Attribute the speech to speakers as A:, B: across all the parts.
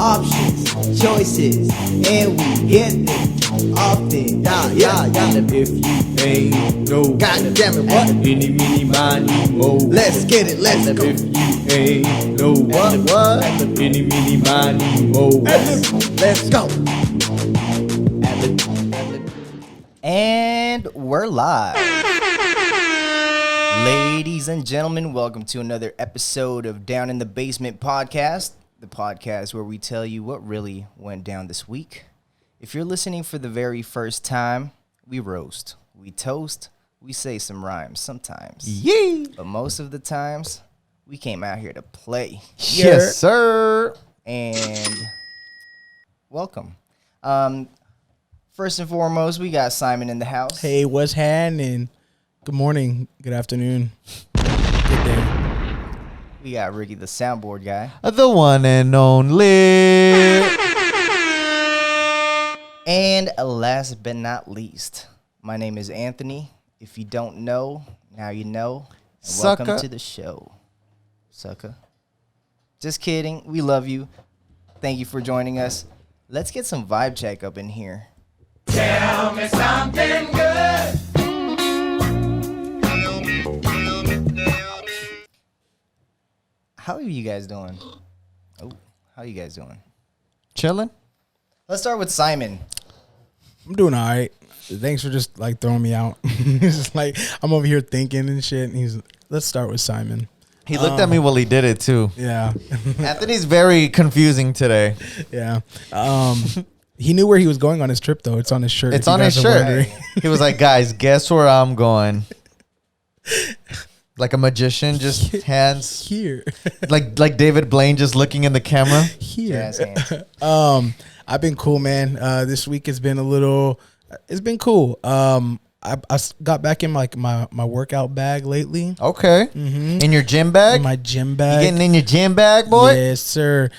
A: options, choices, and we get them often. Yeah. And if you ain't no, God damn it, what? Any, mini, miny, mo. Let's get it, let's go. If you ain't no, what? Any, mini, miny, mo. Let's go.
B: And we're live. Ladies and gentlemen, welcome to another episode of Down in the Basement podcast, the podcast where we tell you what really went down this week. If you're listening for the very first time, we roast, we toast, we say some rhymes sometimes.
C: Yee!
B: But most of the times, we came out here to play.
C: Yes, sir.
B: And welcome. First and foremost, we got Simon in the house.
D: Hey, what's happening? Good morning, good afternoon, good day.
B: We got Ricky, the soundboard guy.
C: The one and only.
B: And last but not least, my name is Anthony. If you don't know, now you know. And welcome
C: Sucker.
B: to the show. Sucker. Just kidding. We love you. Thank you for joining us. Let's get some vibe check up in here.
A: Tell me something good.
B: How are you guys doing? Oh, how are you guys doing?
C: Chilling?
B: Let's start with Simon.
D: I'm doing all right. Thanks for just like throwing me out. It's just like I'm over here thinking and shit. And let's start with Simon.
C: He looked at me while he did it, too.
D: Yeah.
C: Anthony's very confusing today.
D: Yeah. He knew where he was going on his trip, though. It's on his shirt.
C: It's on his shirt. He was like, guys, guess where I'm going? Like a magician, just hands.
D: Here.
C: Like David Blaine just looking in the camera.
D: Here.
B: Jazz hands.
D: I've been cool, man. This week has been it's been cool. I got back in like my workout bag lately.
C: Okay.
D: Mm-hmm.
C: In your gym bag?
D: In my gym bag.
C: You getting in your gym bag, boy?
D: Yes, sir.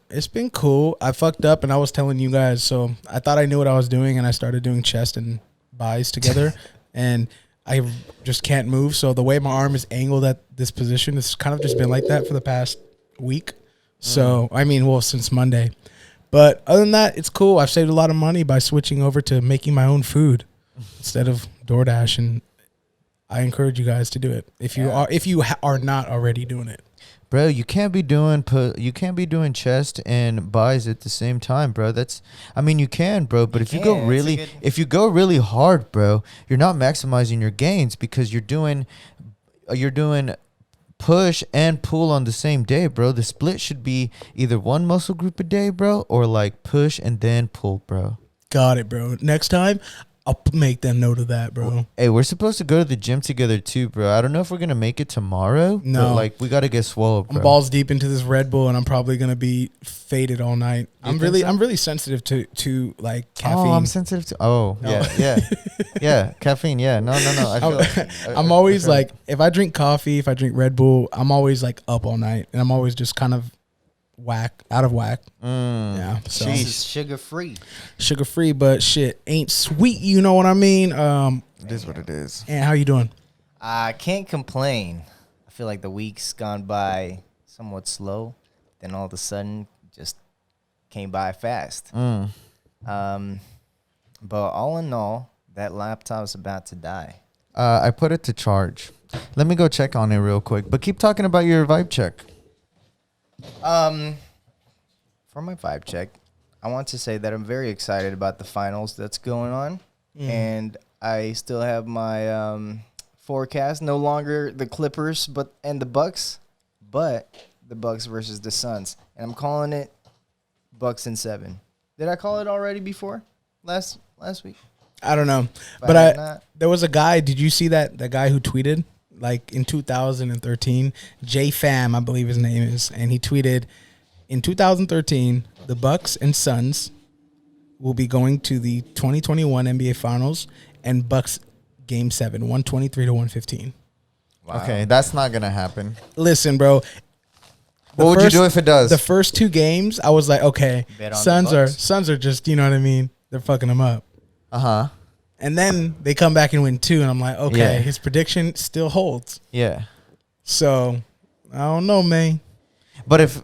D: It's been cool. I fucked up and I was telling you guys, so I thought I knew what I was doing and I started doing chest and buys together and I just can't move. So the way my arm is angled at this position, it's kind of just been like that for the past week. So, I mean, well, since Monday. But other than that, it's cool. I've saved a lot of money by switching over to making my own food instead of DoorDash, and I encourage you guys to do it if you are not already doing it.
C: Bro, you can't be doing chest and buys at the same time, bro. You can, bro, but if you go really hard, bro, you're not maximizing your gains because you're doing push and pull on the same day, bro. The split should be either one muscle group a day, bro, or like push and then pull, bro.
D: Got it, bro. Next time, I'll make them note of that, bro.
C: Hey, we're supposed to go to the gym together too, bro. I don't know if we're gonna make it tomorrow.
D: No,
C: but like we gotta get swole, bro.
D: I'm balls deep into this Red Bull, and I'm probably gonna be faded all night. I'm really sensitive to like caffeine.
C: Oh, I'm sensitive to. Oh,
D: No.
C: yeah, caffeine. Yeah, no.
D: I'm always like, if I drink coffee, if I drink Red Bull, I'm always like up all night, and I'm always just kind of out of whack. Yeah, so
B: This is sugar free.
D: but shit ain't sweet. You know what I mean?
C: It is what it is.
D: And how you doing?
B: I can't complain. I feel like the week's gone by somewhat slow. Then all of a sudden, just came by fast. But all in all, that laptop's about to die.
C: I put it to charge. Let me go check on it real quick. But keep talking about your vibe check.
B: For my vibe check, I want to say that I'm very excited about the finals that's going on. And I still have my forecast. No longer the Clippers and the Bucks, but the Bucks versus the Suns. And I'm calling it Bucks in 7. Did I call it already before? Last week?
D: I don't know. But there was a guy, did you see that guy who tweeted? Like in 2013, JFam, I believe his name is, and he tweeted, in 2013, the Bucks and Suns will be going to the 2021 NBA Finals, and Bucks Game 7, 123-115.
B: Wow.
C: Okay, that's not gonna happen.
D: Listen, bro.
C: What would you do if it does?
D: The first two games, I was like, okay,
B: Bet on
D: Suns
B: the
D: are
B: Bucks.
D: just, you know what I mean? They're fucking them up.
C: Uh-huh.
D: And then they come back and win 2, and I'm like, okay,
C: Yeah.
D: his prediction still holds.
C: Yeah.
D: So, I don't know, man.
C: But if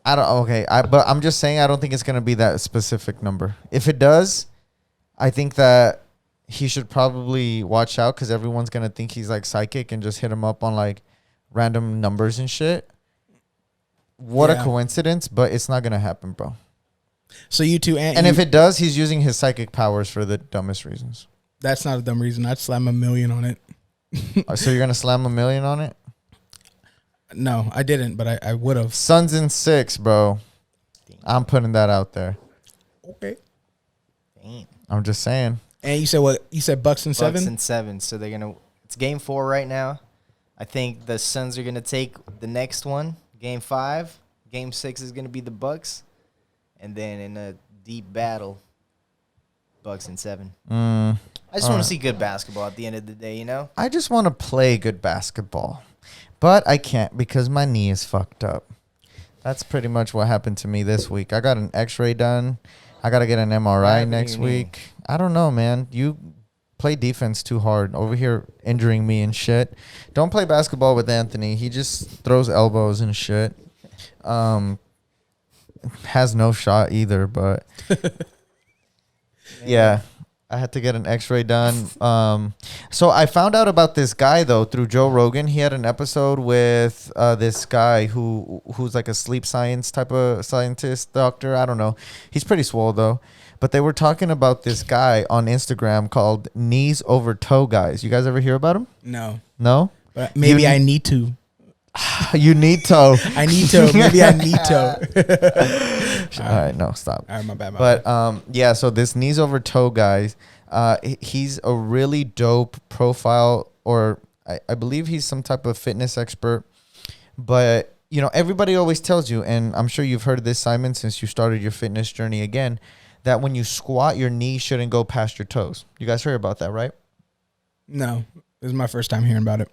C: I don't. Okay, but I'm just saying I don't think it's gonna be that specific number. If it does, I think that he should probably watch out because everyone's gonna think he's like psychic and just hit him up on like random numbers and shit. What a coincidence, but it's not gonna happen, bro.
D: So you two,
C: and if it does, he's using his psychic powers for the dumbest reasons.
D: That's not a dumb reason. I'd slam $1 million on it.
C: So you're gonna slam $1 million on it?
D: No, I didn't, but I would have.
C: Suns in 6, bro. I'm putting that out there.
D: Okay.
B: Damn.
C: I'm just saying.
D: And you said what? You said Bucks and 7?
B: Bucks and 7. So they're gonna. It's game 4 right now. I think the Suns are gonna take the next one, game 5. Game 6 is gonna be the Bucks, and then in a deep battle, Bucks and 7. I just want to see good basketball at the end of the day, you know.
C: I just want to play good basketball, but I can't because my knee is fucked up. That's pretty much what happened to me this week. I got an X-ray done. I got to get an MRI next week. I don't know, man. You play defense too hard over here, injuring me and shit. Don't play basketball with Anthony. He just throws elbows and shit. Has no shot either, but yeah. I had to get an X-ray done. So I found out about this guy though through Joe Rogan. He had an episode with this guy who's like a sleep science type of scientist, doctor. I don't know. He's pretty swole though. But they were talking about this guy on Instagram called Knees Over Toe Guys. You guys ever hear about him?
D: No.
C: No?
D: But maybe I need to.
C: You need toe.
D: I need to. Maybe I need to.
C: All right, no, stop.
D: All right, my bad.
C: But yeah, so this Knees Over Toe guys, he's a really dope profile, or I believe he's some type of fitness expert. But you know, everybody always tells you, and I'm sure you've heard this, Simon, since you started your fitness journey again, that when you squat, your knee shouldn't go past your toes. You guys heard about that, right?
D: No, this is my first time hearing about it.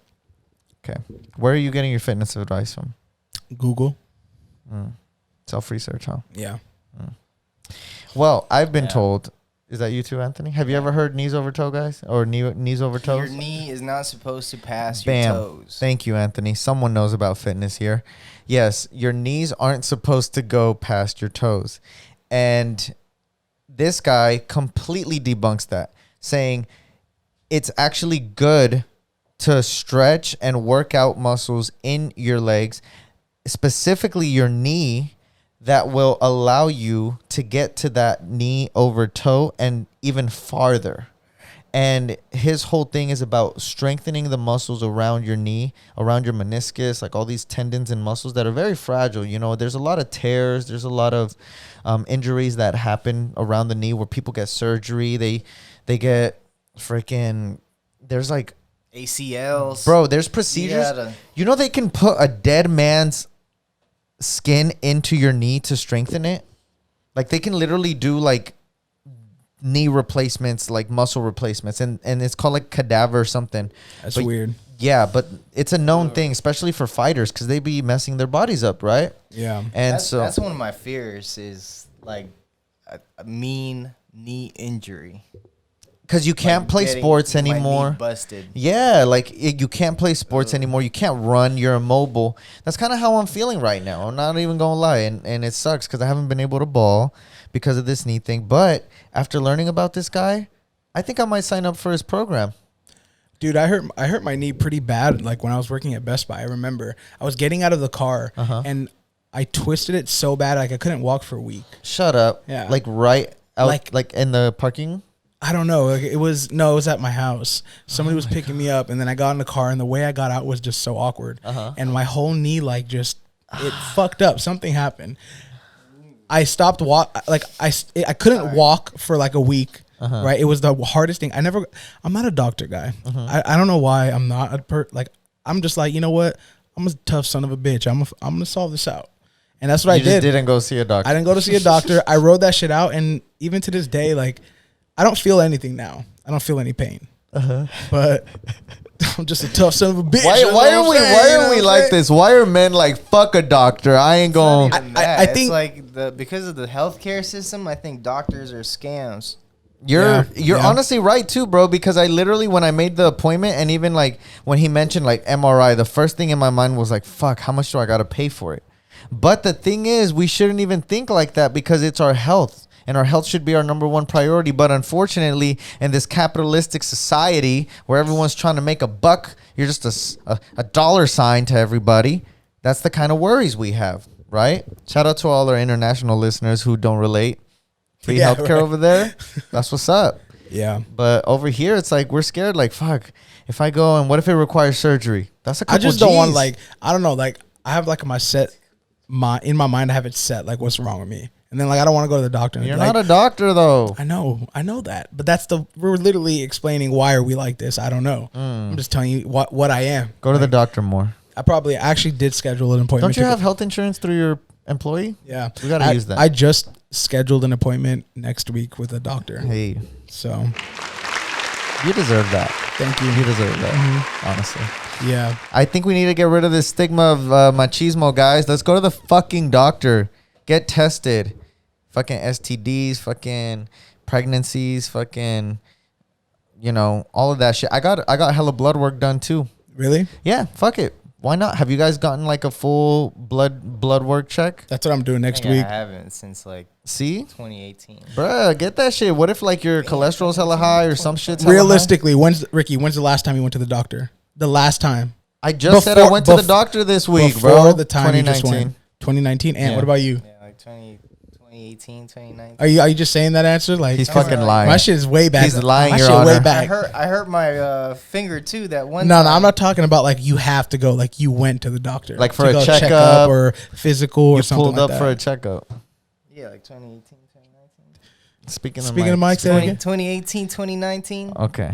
C: Okay. Where are you getting your fitness advice from?
D: Google.
C: Self-research, huh?
D: Yeah.
C: Well, I've been told. Is that you too, Anthony? Have you ever heard knees over toe, guys? Or knees over toes?
B: Your knee is not supposed to pass
C: Bam.
B: your toes.
C: Thank you, Anthony. Someone knows about fitness here. Yes, your knees aren't supposed to go past your toes. And this guy completely debunks that, saying it's actually good to stretch and work out muscles in your legs, specifically your knee, that will allow you to get to that knee over toe and even farther. And his whole thing is about strengthening the muscles around your knee, around your meniscus, like all these tendons and muscles that are very fragile. You know, there's a lot of tears. There's a lot of injuries that happen around the knee where people get surgery. They get freaking, there's like,
B: ACLs.
C: Bro, there's procedures. You know they can put a dead man's skin into your knee to strengthen it? Like they can literally do like knee replacements, like muscle replacements, and it's called like cadaver or something.
D: That's weird.
C: Yeah, but it's a known thing, especially for fighters, because they be messing their bodies up, right?
D: Yeah.
C: And
B: that's one of my fears is like a mean knee injury. Because
C: you can't play sports anymore.
B: Busted.
C: Yeah, like you can't play sports anymore. You can't run. You're immobile. That's kind of how I'm feeling right now. I'm not even gonna lie, and it sucks because I haven't been able to ball because of this knee thing. But after learning about this guy, I think I might sign up for his program.
D: Dude, I hurt my knee pretty bad. Like when I was working at Best Buy, I remember I was getting out of the car and I twisted it so bad like I couldn't walk for a week.
C: Shut up.
D: Yeah.
C: Like right out, like in the parking.
D: I don't know. Like it was at my house. Somebody was picking me up, and then I got in the car, and the way I got out was just so awkward. And my whole knee, like, just it fucked up. Something happened. I stopped I couldn't walk for like a week. Right, it was the hardest thing. I'm not a doctor guy. I don't know why I'm not I'm just like, you know what? I'm a tough son of a bitch. I'm gonna solve this out. And that's what I did. You just
C: didn't go see a doctor.
D: I didn't go to see a doctor. I rode that shit out, and even to this day, like, I don't feel anything now. I don't feel any pain. But I'm just a tough son of a bitch.
C: Why are we like this? Why are men like, fuck a doctor? I ain't going.
B: I think it's like because of the healthcare system, I think doctors are scams.
C: You're honestly right too, bro, because I literally, when I made the appointment, and even like when he mentioned like MRI, the first thing in my mind was like, fuck, how much do I got to pay for it? But the thing is, we shouldn't even think like that because it's our health. And our health should be our number one priority. But unfortunately, in this capitalistic society where everyone's trying to make a buck, you're just a dollar sign to everybody. That's the kind of worries we have, right? Shout out to all our international listeners who don't relate. Free healthcare over there. That's what's up.
D: Yeah.
C: But over here, it's like we're scared. Like, fuck, if I go and what if it requires surgery? That's a couple
D: I just don't want
C: Gs.
D: like, I don't know, like I have like in my mind I have it set like what's wrong with me, and then like I don't want to go to the doctor.
C: You're
D: like,
C: not a doctor though.
D: I know that, but we're literally explaining why are we like this. I don't know. I'm just telling you what I am.
C: Go to the doctor more.
D: I probably actually did schedule an appointment.
C: Don't you have health insurance through your employee?
D: Yeah,
C: We gotta use that.
D: I just scheduled an appointment next week with a doctor.
C: Hey,
D: So
C: you deserve that.
D: thank you.
C: You deserve that, honestly.
D: Yeah.
C: I think we need to get rid of this stigma of machismo, guys. Let's go to the fucking doctor. Get tested. Fucking STDs, fucking pregnancies, fucking, all of that shit. I got hella blood work done too.
D: Really?
C: Yeah, fuck it. Why not? Have you guys gotten like a full blood work check?
D: That's what I'm doing next week.
B: I haven't since like
C: See?
B: 2018.
C: Bruh, get that shit. What if like your cholesterol's hella high or some shit's hella
D: Realistically, when's the last time you went to the doctor? The last time.
C: high? I just said I went to the doctor this week,
D: Before
C: bro.
D: the time you just went. 2019. And
C: Yeah.
D: what about you?
B: Yeah, like 2018, 2019.
D: Are you just saying that answer? Like
C: He's fucking lying.
D: My shit is way back.
C: He's lying,
D: My
C: Your
D: shit way
C: Honor.
D: back.
B: I hurt my finger too that one
D: No,
B: time.
D: I'm not talking about like you have to go. Like you went to the doctor,
C: Like for
D: to
C: a
D: go
C: checkup,
D: check up or physical or
C: You
D: something
C: pulled
D: like
C: up
D: that.
C: for a checkup.
B: Yeah, like 2018, 2019.
C: Speaking
D: of Mike, say that again.
B: 2018, 2019.
C: Okay.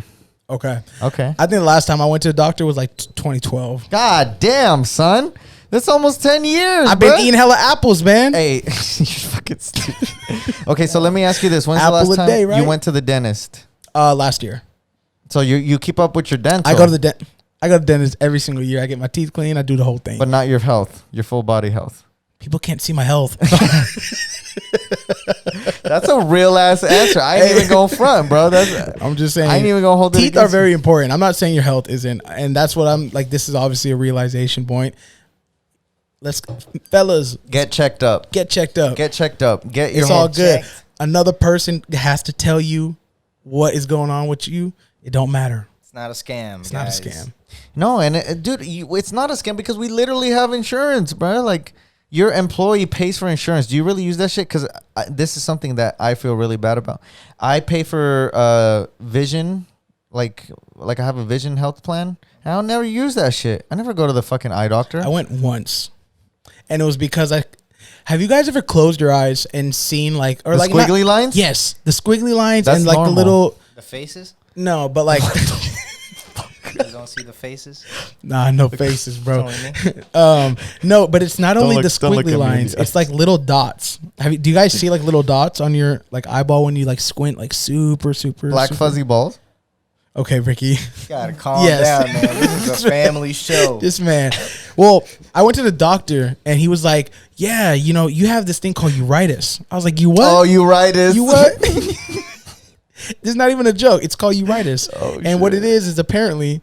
D: Okay,
C: Okay.
D: I think the last time I went to the doctor was like 2012.
C: God damn, son. That's almost 10 years.
D: I've been
C: bruh.
D: eating hella apples, man.
C: Hey, you're fucking stupid. Okay, so let me ask you this. When's
D: Apple
C: the last
D: a
C: time
D: day, right?
C: you went to the dentist?
D: Last year.
C: So you keep up with your dental.
D: I go to the dentist every single year. I get my teeth clean. I do the whole thing.
C: But not your health, your full body health.
D: People can't see my health.
C: That's a real ass answer. I ain't even going front, bro.
D: I'm just saying.
C: I ain't even gonna hold it
D: Teeth are
C: against
D: very
C: you.
D: important. I'm not saying your health isn't, and that's what I'm like. This is obviously a realization point. Fellas,
C: Get checked up.
D: get checked up.
C: Get checked up. Get your
D: It's all
C: whole
D: good.
B: checked.
D: Another person has to tell you what is going on with you. It don't matter.
B: It's not a scam.
D: It's not a scam.
C: No, and dude, it's not a scam because we literally have insurance, bro. Like your employee pays for insurance. Do you really use that shit? Because this is something that I feel really bad about. I pay for vision, like I have a vision health plan. And I'll never use that shit. I never go to the fucking eye doctor.
D: I went once, and it was because Have you guys ever closed your eyes and seen like or
C: The
D: like
C: squiggly lines?
D: Yes, the squiggly lines
C: That's
D: and like
C: normal.
D: the little.
B: The faces?
D: No, but like
B: You don't see the faces?
D: nah, no faces, bro.
B: It's only me.
D: No, but it's not only the
C: don't look at
D: squiggly
C: me in
D: lines.
C: the
D: It's like little dots. Do you guys see like little dots on your like eyeball when you like squint like super
C: Black
D: super?
C: fuzzy balls.
D: Okay, Ricky.
B: You gotta calm
D: Yes.
B: down, man. This is a family show.
D: This man. Well, I went to the doctor and he was like, "Yeah, you have this thing called uritis." I was like, "You what?"
C: Oh, you right is.
D: You what? This is not even a joke. It's called uritis.
C: Oh,
D: and what it is apparently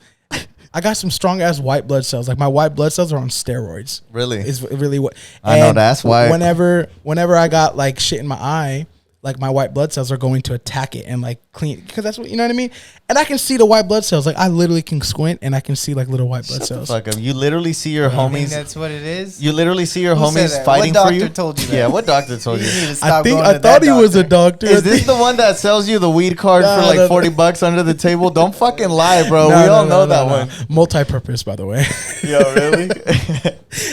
D: I got some strong ass white blood cells. Like my white blood cells are on steroids.
C: Really?
D: Is really what
C: I know
D: and
C: that's why.
D: Whenever I got like shit in my eye, like my white blood cells are going to attack it and like clean, because that's what, you know what I mean? And I can see the white blood cells. Like I literally can squint and I can see like little white blood cells.
C: Fuck 'em. You literally see your
B: You think
C: homies.
B: that's what it is?
C: You literally see your
B: Who said
C: homies
B: that?
C: fighting
B: What
C: for you.
B: doctor told you that?
C: Yeah, what doctor told
B: You
C: you?
B: need to stop
D: I
B: going to
D: thought
B: that
D: he was a
B: doctor.
D: doctor.
C: Is this the one that sells you the weed card
D: No,
C: for like
D: no,
C: $40 under the table? Don't fucking lie, bro.
D: No,
C: we
D: no,
C: all
D: no,
C: know
D: no,
C: that
D: no.
C: one.
D: Multi-purpose, by the way.
C: Yo, really?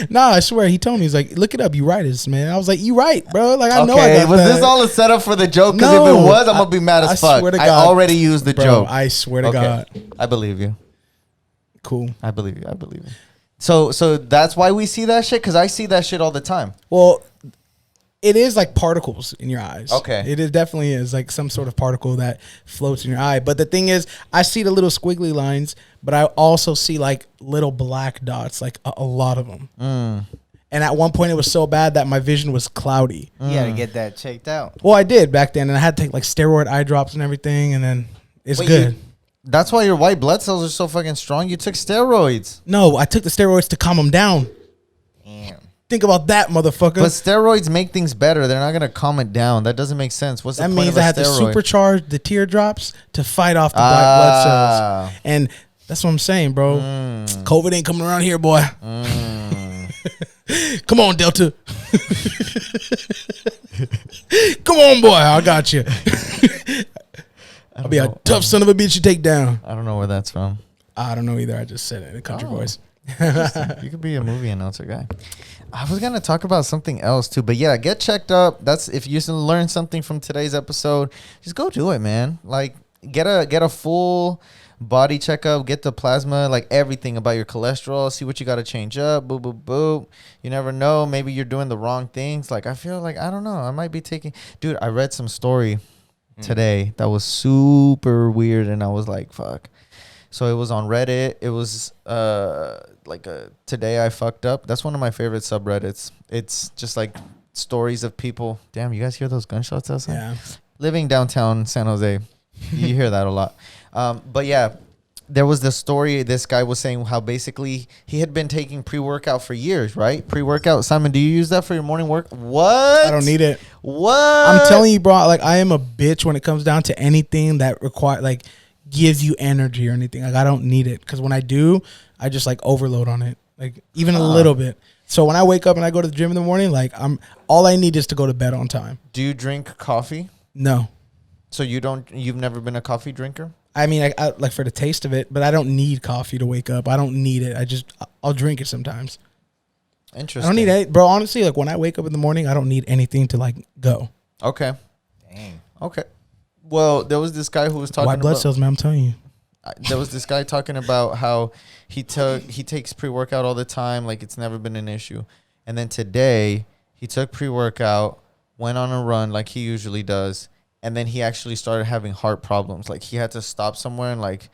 D: Nah, I swear. He told me, he's like, look it up, uritis, man. I was like, you right, bro. Like, I know I
C: Okay,
D: got
C: was
D: that.
C: this all a setup for the joke? Because
D: No,
C: if it was, I'm gonna be mad
D: I
C: as fuck.
D: swear to
C: I
D: God.
C: already used the
D: Bro,
C: joke.
D: I swear to
C: Okay.
D: God.
C: I believe you.
D: Cool.
C: I believe you. I believe you. So that's why we see that shit, because I see that shit all the time.
D: Well, it is like particles in your eyes.
C: Okay.
D: It is definitely is like some sort of particle that floats in your eye. But the thing is, I see the little squiggly lines, but I also see like little black dots, like a lot of them. And at one point, it was so bad that my vision was cloudy.
B: You gotta get that checked out.
D: Well, I did back then, and I had to take like steroid eye drops and everything, and then it's
C: Wait,
D: good.
C: That's why your white blood cells are so fucking strong. You took steroids.
D: No, I took the steroids to calm them down.
B: Damn.
D: Think about that, motherfucker.
C: But steroids make things better. They're not gonna calm it down. That doesn't make sense. What's
D: That
C: the point
D: means
C: of
D: I
C: a
D: have to
C: steroid?
D: supercharge the teardrops to fight off the black blood cells. And that's what I'm saying, bro. COVID ain't coming around here, boy. Come on, Delta. Come on, boy. I got you. I'll be a tough son of a bitch you take down.
C: I don't know where that's from.
D: I don't know either. I just said it in a country voice.
C: You could be a movie announcer guy. I was gonna talk about something else too, but yeah, get checked up. That's if you learn something from today's episode, just go do it, man. Like get a full body checkup, get the plasma, like everything about your cholesterol, see what you got to change up. Boop boop boop. You never know, maybe you're doing the wrong things. Like I feel like I don't know, I might be taking. Dude, I read some story today that was super weird, and I was like, fuck. So it was on Reddit. It was today I fucked up. That's one of my favorite subreddits. It's just like stories of people. Damn, you guys hear those gunshots outside?
D: Yeah.
C: Living downtown San Jose, you hear that a lot. But yeah, there was this story. This guy was saying how basically he had been taking pre-workout for years, right? Pre-workout. Simon, do you use that for your morning work? What?
D: I don't need it.
C: What?
D: I'm telling you, bro. Like I am a bitch when it comes down to anything that require like gives you energy or anything. Like I don't need it because when I do, I just like overload on it, like even a little bit. So when I wake up and I go to the gym in the morning, like all I need is to go to bed on time.
C: Do you drink coffee?
D: No.
C: So you've never been a coffee drinker?
D: I mean, I like for the taste of it, but I don't need coffee to wake up. I don't need it. I'll drink it sometimes.
C: Interesting.
D: I don't need it, bro. Honestly, like when I wake up in the morning, I don't need anything to like go.
C: Okay. Dang. Okay. Well, there was this guy who was talking
D: White blood
C: about,
D: cells, man. I'm telling you.
C: there was this guy talking about how he takes pre-workout all the time, like it's never been an issue. And then today he took pre-workout, went on a run like he usually does, and then he actually started having heart problems. Like he had to stop somewhere and like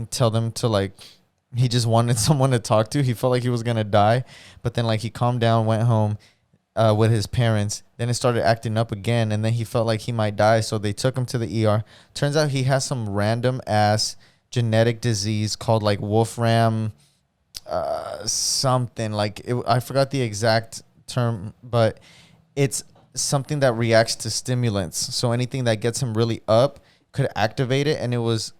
C: tell them to like, he just wanted someone to talk to. He felt like he was gonna die, but then like he calmed down, went home with his parents. Then it started acting up again, and then he felt like he might die, so they took him to the ER. Turns out he has some random ass genetic disease called like Wolfram something. Like I forgot the exact term, but it's something that reacts to stimulants. So anything that gets him really up could activate it, and it was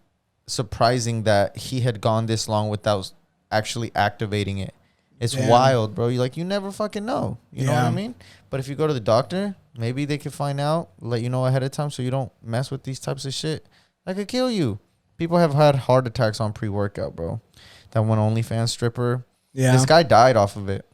C: surprising that he had gone this long without actually activating it. It's wild, bro. You never fucking know. You know what I mean? But if you go to the doctor, maybe they could find out, let you know ahead of time so you don't mess with these types of shit. That could kill you. People have had heart attacks on pre-workout, bro. That one OnlyFans stripper. Yeah. This guy died off of it.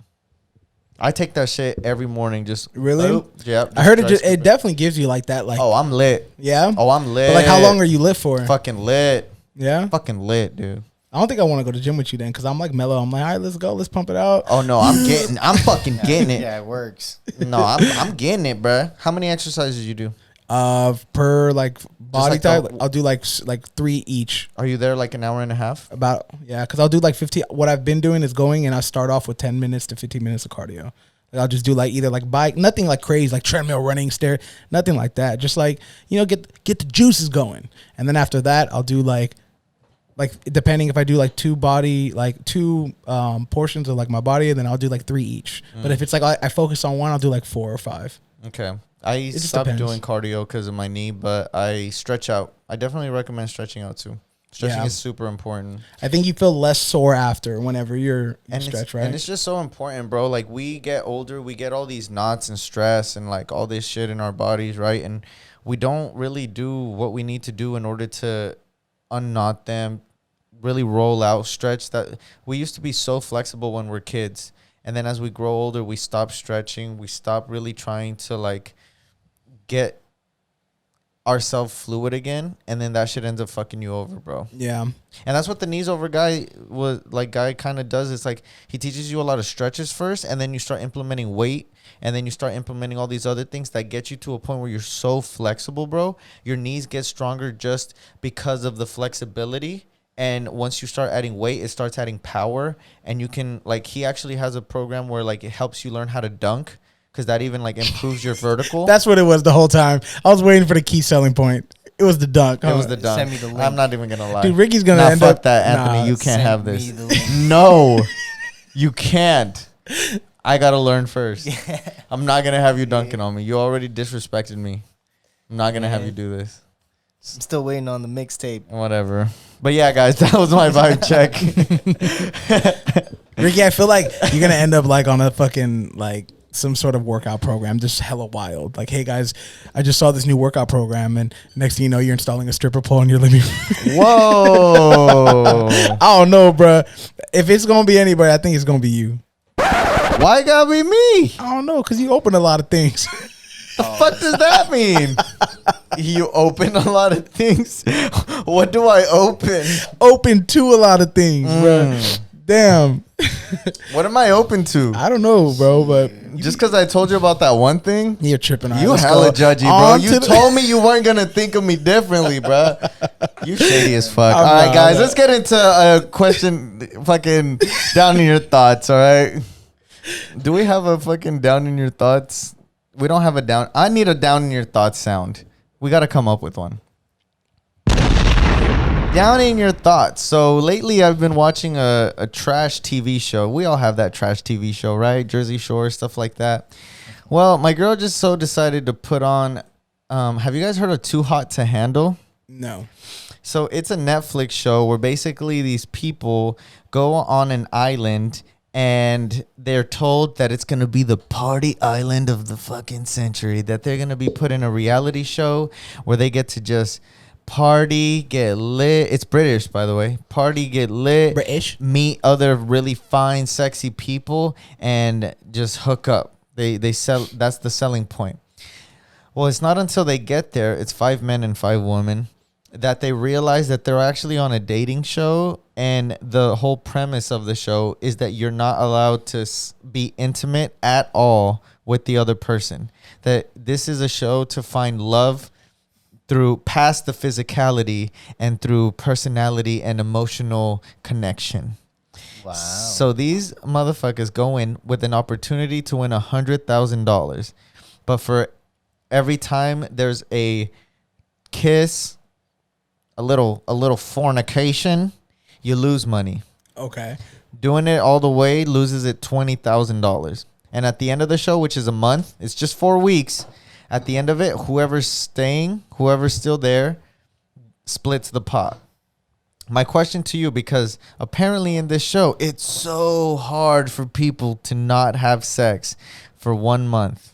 C: I take that shit every morning. Just
D: really?
C: Yeah.
D: I heard it definitely gives you like that. Like,
C: oh, I'm lit.
D: Yeah.
C: Oh, I'm lit.
D: But like, how long are you lit for?
C: Fucking lit.
D: Yeah.
C: Fucking lit, dude.
D: I don't think I want to go to the gym with you then, because I'm like mellow. I'm like, all right, let's go, let's pump it out.
C: Oh no, I'm fucking getting it.
B: Yeah, it works.
C: No, I'm getting it, bro. How many exercises you do?
D: Per like body
C: like
D: type, I'll do like 3 each.
C: Are you there like an hour and a half?
D: About, yeah, because I'll do like 15. What I've been doing is going and I start off with 10 minutes to 15 minutes of cardio. Like I'll just do like either like bike, nothing like crazy, like treadmill, running, stair, nothing like that. Just like, get the juices going, and then after that I'll do like depending if I do like two portions of like my body, and then I'll do like 3 each. But if it's like I focus on one, I'll do like 4 or 5.
C: Okay. I stopped doing cardio because of my knee, but I stretch out. I definitely recommend stretching out too. Stretching is super important.
D: I think you feel less sore after whenever you stretch, right?
C: And it's just so important, bro. Like we get older, we get all these knots and stress and like all this shit in our bodies, right? And we don't really do what we need to do in order to unknot them, really roll out, stretch. That we used to be so flexible when we're kids, and then as we grow older, we stop stretching. We stop really trying to like get ourselves fluid again, and then that shit ends up fucking you over, bro.
D: Yeah.
C: And that's what the knees over guy kind of does. It's like he teaches you a lot of stretches first, and then you start implementing weight, and then you start implementing all these other things that get you to a point where you're so flexible, bro. Your knees get stronger just because of the flexibility. And once you start adding weight, it starts adding power. And you can, like, he actually has a program where, like, it helps you learn how to dunk, because that even, like, improves your vertical.
D: That's what it was the whole time. I was waiting for the key selling point. It was the dunk.
C: It was the dunk.
B: Send me the link.
C: I'm not even going to lie.
D: Dude, Ricky's going to end
C: fuck
D: up.
C: that, Anthony.
D: Nah,
C: you can't have this.
B: Me the link.
C: No, you can't. I gotta learn first. I'm not gonna have you dunking on me. You already disrespected me. I'm not gonna have you do this.
B: I'm still waiting on the mixtape.
C: Whatever. But yeah, guys, that was my vibe check.
D: Ricky, I feel like you're gonna end up like on a fucking like some sort of workout program, just hella wild. Like, hey guys, I just saw this new workout program, and next thing you know, you're installing a stripper pole in your living room.
C: Whoa!
D: I don't know, bro. If it's gonna be anybody, I think it's gonna be you.
C: Why gotta be me?
D: I don't know, cause you open a lot of things.
C: The fuck does that mean? You open a lot of things. What do I open?
D: Open to a lot of things, bro. Damn.
C: What am I open to?
D: I don't know, bro, but
C: Just because I told you about that one thing?
D: you're tripping.
C: You hella judgy, bro. You told me you weren't going to think of me differently, bro. You shady as fuck. All right, guys, let's get into a question fucking down in your thoughts, all right? Do we have a fucking down in your thoughts? We don't have a down. I need a down in your thoughts sound. We got to come up with one. Down in your thoughts. So lately I've been watching a trash TV show. We all have that trash TV show, right? Jersey Shore, stuff like that. Well, my girl just so decided to put on, have you guys heard of Too Hot to Handle?
D: No.
C: So it's a Netflix show where basically these people go on an island and they're told that it's going to be the party island of the fucking century, that they're going to be put in a reality show where they get to just party, get lit. It's British, by the way. Party, get lit.
D: British.
C: Meet other really fine, sexy people and just hook up. They sell. That's the selling point. Well, it's not until they get there, it's 5 men and 5 women, that they realize that they're actually on a dating show, and the whole premise of the show is that you're not allowed to be intimate at all with the other person. That this is a show to find love through past the physicality and through personality and emotional connection.
B: Wow.
C: So these motherfuckers go in with an opportunity to win $100,000. But for every time there's a kiss, a little fornication, you lose money.
D: Okay.
C: Doing it all the way loses it $20,000. And at the end of the show, which is a month, it's just 4 weeks. At the end of it, whoever's staying, whoever's still there, splits the pot. My question to you, because apparently in this show, it's so hard for people to not have sex for 1 month.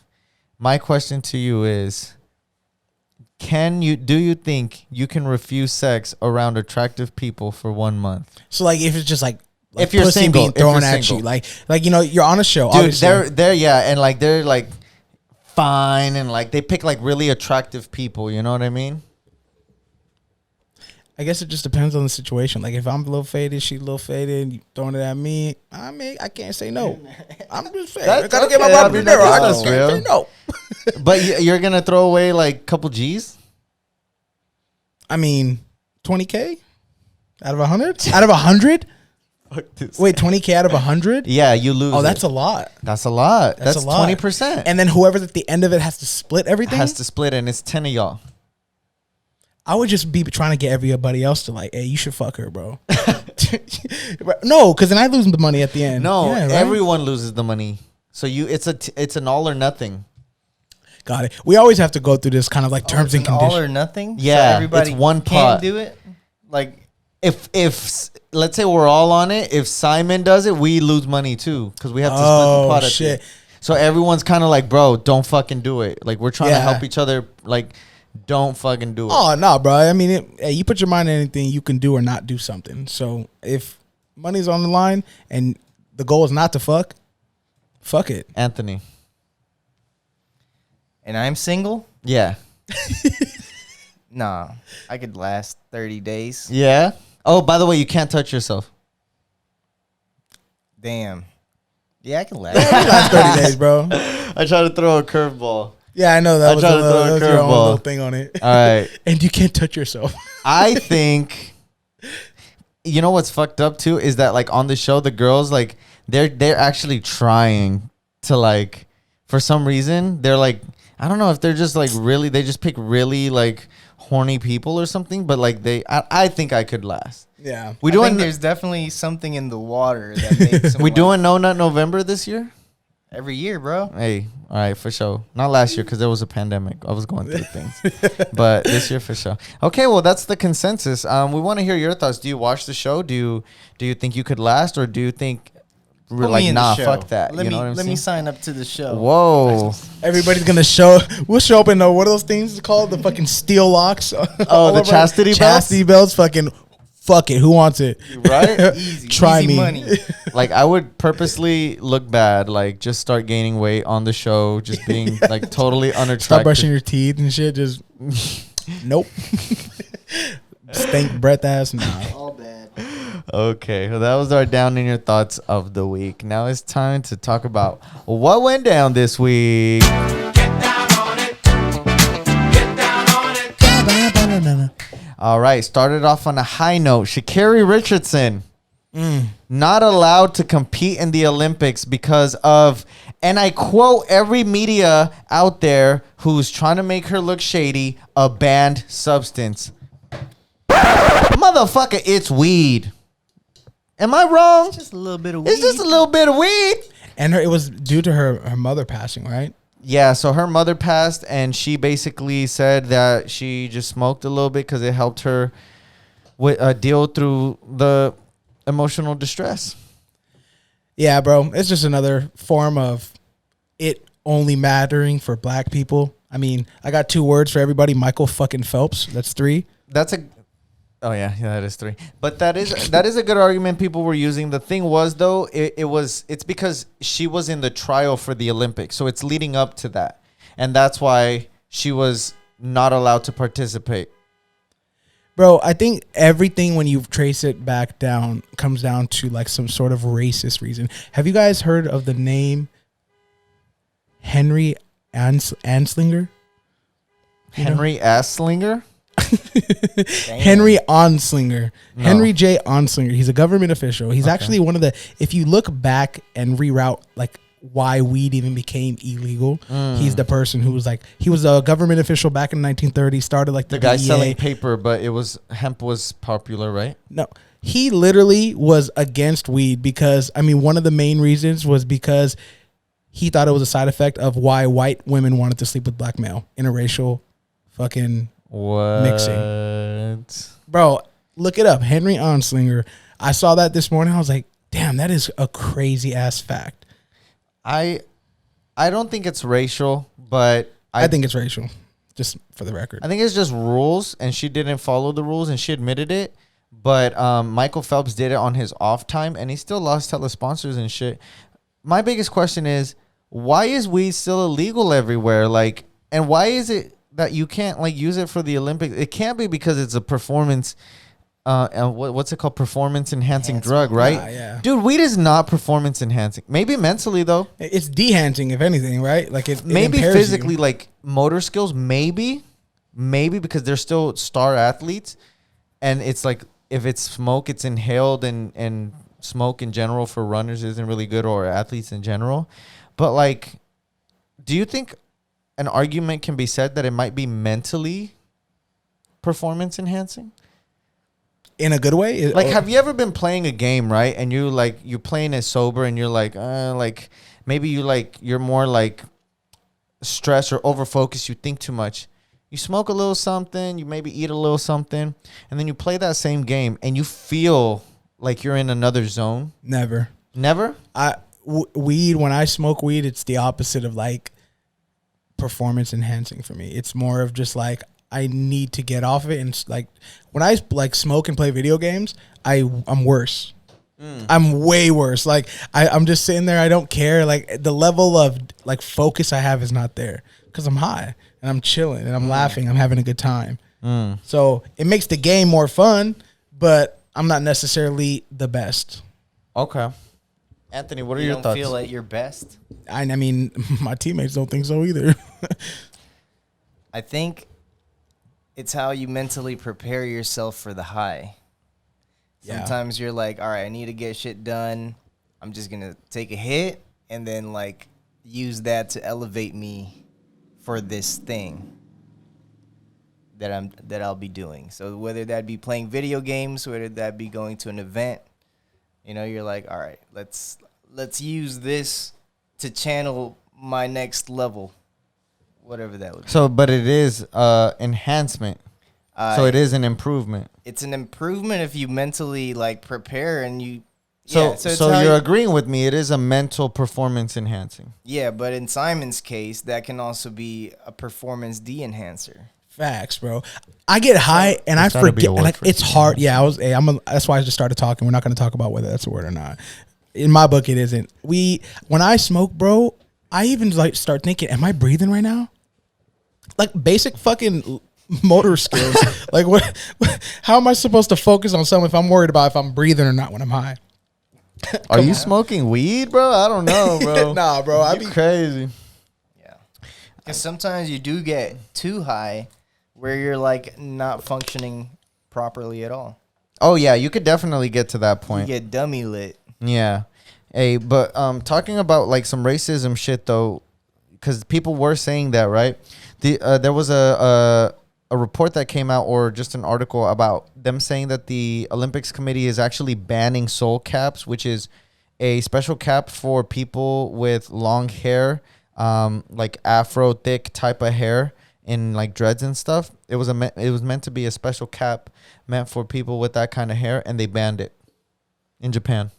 C: My question to you is, do you think you can refuse sex around attractive people for 1 month?
D: So like, if it's just like
C: if you're
D: pussy
C: single,
D: being thrown
C: if you're
D: at
C: single.
D: you, like you know, you're on a show.
C: Dude,
D: obviously.
C: they're yeah, and like they're like fine, and like they pick like really attractive people. You know what I mean?
D: I guess it just depends on the situation. Like if I'm a little faded, she's a little faded, and you throwing it at me, I mean, I can't say no. I'm just saying. I gotta get my property there. I just can't say no.
C: But you're gonna throw away like a couple G's?
D: I mean, 20K out of 100? Out of 100? Wait, 20K out of 100?
C: Yeah, you lose.
D: Oh, that's a lot.
C: That's a lot.
D: That's a lot.
C: 20%.
D: And then whoever's at the end of it has to split everything?
C: Has to split, and it's 10 of y'all.
D: I would just be trying to get everybody else to like, hey, you should fuck her, bro. No, because then I lose the money at the end.
C: No,
D: Yeah, right?
C: everyone loses the money. So it's an all or nothing.
D: Got it. We always have to go through this kind of like terms and conditions.
B: All or nothing.
C: Yeah,
B: so everybody
C: it's one
B: can't
C: pot.
B: do it. Like
C: If let's say we're all on it, if Simon does it, we lose money too because we have to split the pot.
D: Shit.
C: So everyone's kind of like, bro, don't fucking do it. Like we're trying to help each other. Like, don't fucking do it.
D: Oh no, bro. I mean, hey, you put your mind on anything, you can do or not do something. So if money's on the line and the goal is not to fuck it.
C: Anthony.
B: and I'm single?
C: Yeah.
B: Nah. I could last 30 days.
C: Yeah. Oh, by the way, you can't touch yourself.
B: Damn. Yeah, I can last.
D: Last 30 days, bro.
C: I tried to throw a curveball.
D: Yeah, I know that was,
C: tried to throw a
D: that was your own
C: curveball.
D: little thing on it.
C: All right.
D: And you can't touch yourself.
C: I think, you know what's fucked up too is that like on the show, the girls like they're actually trying to like, for some reason they're like, I don't know if they're just like really, they just pick really like horny people or something, but like I think I could last.
D: Yeah.
B: I think there's definitely something in the water that makes
C: We doing No Nut November this year?
B: Every year, bro.
C: Hey, all right, for sure. Not last year because there was a pandemic. I was going through things, but this year for sure. Okay, well that's the consensus. We want to hear your thoughts. Do you watch the show? Do you think you could last, or do you think we're
B: Put me
C: like,
B: in the
C: nah,
B: show.
C: fuck that?
B: Let
C: You
B: me
C: know what I'm
B: let me
C: saying?
B: sign up to the show.
C: Whoa.
D: Everybody's gonna show. We'll show up in what are those things called? The fucking steel locks.
C: Oh, the chastity belts?
D: Chastity belts. Fucking fuck it. Who wants it?
C: Right?
B: Easy.
D: Try
B: easy
D: me.
B: money.
C: Like I would purposely look bad, like just start gaining weight on the show, just being like totally unattractive.
D: Stop brushing your teeth and shit. Just nope. Stink breath ass. Nah.
B: All bad.
C: Okay, well, that was our down in your thoughts of the week. Now it's time to talk about what went down this week. All right, started off on a high note. Sha'Carri Richardson not allowed to compete in the Olympics because of, and I quote every media out there who's trying to make her look shady, a banned substance. Motherfucker, it's weed. Am I wrong?
B: Just a little bit of weed.
C: It's just a little bit of weed.
D: And it was due to her mother passing, right?
C: Yeah, so her mother passed, and she basically said that she just smoked a little bit because it helped her deal through the emotional distress.
D: Yeah, bro. It's just another form of it only mattering for black people. I mean, I got 2 words for everybody. Michael fucking Phelps. That's 3.
C: Oh yeah, that is 3. But that is a good argument people were using. The thing was though, it's because she was in the trial for the Olympics, so it's leading up to that, and that's why she was not allowed to participate.
D: Bro, I think everything when you trace it back down comes down to like some sort of racist reason. Have you guys heard of the name Henry Anslinger?
C: Henry Asslinger?
D: Henry Anslinger.
C: No.
D: Henry J. Anslinger. He's a government official. He's actually one of the, if you look back and reroute like why weed even became illegal, he's the person who was like, he was a government official back in the 1930s, started like
C: The guy
D: DEA.
C: selling paper, but hemp was popular, right?
D: No, he literally was against weed because, I mean, one of the main reasons was because he thought it was a side effect of why white women wanted to sleep with black male, interracial fucking
C: What?
D: mixing. Bro, look it up. Henry Anslinger. I saw that this morning. I was like, damn, that is a crazy ass fact.
C: I don't think it's racial, but
D: I think it's racial, just for the record.
C: I think it's just rules, and she didn't follow the rules, and she admitted it. But Michael Phelps did it on his off time, and he still lost hella sponsors and shit. My biggest question is, why is weed still illegal everywhere? Like, and why is it that you can't like use it for the Olympics? It can't be because it's a performance. And what's it called? Performance enhancing drug, right?
D: Yeah.
C: Dude, weed is not performance enhancing. Maybe mentally though.
D: It's dehancing, if anything, right? Like it
C: Maybe
D: impairs
C: physically,
D: you.
C: like motor skills. Maybe because they're still star athletes, and it's like if it's smoke, it's inhaled, and smoke in general for runners isn't really good, or athletes in general. But like, do you think an argument can be said that it might be mentally performance enhancing?
D: In a good way?
C: Like, have you ever been playing a game, right? And you're playing it sober, and you're like maybe you're more like stressed or over focused. You think too much. You smoke a little something, you maybe eat a little something, and then you play that same game, and you feel like you're in another zone.
D: Never.
C: Never?
D: When I smoke weed, it's the opposite of like performance enhancing for me. It's more of just like, I need to get off of it. And like when I like smoke and play video games, I'm worse. I'm way worse. Like I'm just sitting there. I don't care. Like the level of like focus I have is not there because I'm high and I'm chilling and I'm laughing. I'm having a good time. So it makes the game more fun, but I'm not necessarily the best.
C: Okay. Anthony, what are
B: You
C: your
B: don't
C: thoughts?
B: feel at your best?
D: I mean, my teammates don't think so either.
B: I think it's how you mentally prepare yourself for the high.
D: Yeah.
B: Sometimes you're like, all right, I need to get shit done. I'm just going to take a hit and then like use that to elevate me for this thing that I'll be doing. So whether that be playing video games, whether that be going to an event, you know, you're like, all right, let's use this to channel my next level, whatever that would be.
C: So, but it is enhancement. So it is an improvement.
B: It's an improvement if you mentally like prepare and you.
C: So,
B: yeah, it's
C: so
B: how
C: you're
B: you-
C: agreeing with me. It is a mental performance enhancing.
B: Yeah, but in Simon's case, that can also be a performance de-enhancer.
D: Facts, bro. I get high and I
C: There's gotta be
D: forget.
C: a
D: And
C: word
D: like
C: for
D: it's
C: it.
D: hard. Yeah, I was. Hey, that's why I just started talking. We're not going to talk about whether that's a word or not. In my book, it isn't. When I smoke, bro, I even like start thinking, am I breathing right now? Like basic fucking motor skills. Like what? How am I supposed to focus on something if I'm worried about if I'm breathing or not when I'm high?
C: Are you smoking weed, bro? I don't know, bro.
D: Nah, bro. I
C: You
D: be
C: crazy.
B: Yeah, because sometimes you do get too high, where you're like not functioning properly at all.
C: Oh yeah, you could definitely get to that
B: You
C: point.
B: get dummy lit.
C: Yeah. Hey, but talking about like some racism shit though, because people were saying that, right? There was a report that came out, or just an article about them saying that the Olympics committee is actually banning soul caps, which is a special cap for people with long hair, like afro thick type of hair in like dreads and stuff. It was meant to be a special cap meant for people with that kind of hair, and they banned it in Japan.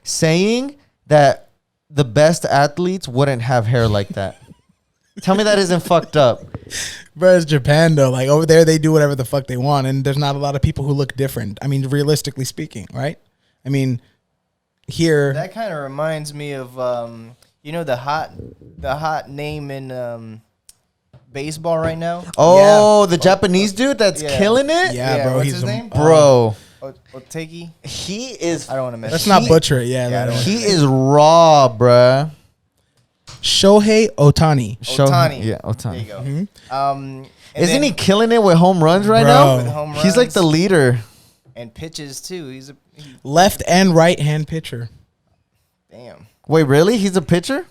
C: Saying that the best athletes wouldn't have hair like that. Tell me that isn't fucked up.
D: Bro, it's Japan though. Like over there, they do whatever the fuck they want, and there's not a lot of people who look different. I mean, realistically speaking, right? I mean, here.
B: That kind of reminds me of the hot name in baseball right now.
C: Oh, the Japanese dude that's
B: Yeah.
C: killing it?
D: Yeah, bro,
B: what's
D: he's
B: his
D: a-
B: name?
C: Bro,
B: Otegi.
C: he is
B: I don't want to mess.
D: Let's
B: it
D: not
B: up.
D: butcher it. Yeah,
B: Yeah, I
D: that
B: don't-
D: is.
C: he is raw, bruh.
D: Shohei Otani.
B: Ohtani.
C: Yeah,
B: There
C: Otani.
B: you go.
D: Mm-hmm.
B: And
C: Isn't
B: then-
C: he killing it with home runs right
D: Bro.
C: now?
B: with home
C: He's like the
B: runs
C: leader.
B: and pitches too?
D: Left and right hand pitcher.
B: Damn.
C: Wait, really? He's a pitcher?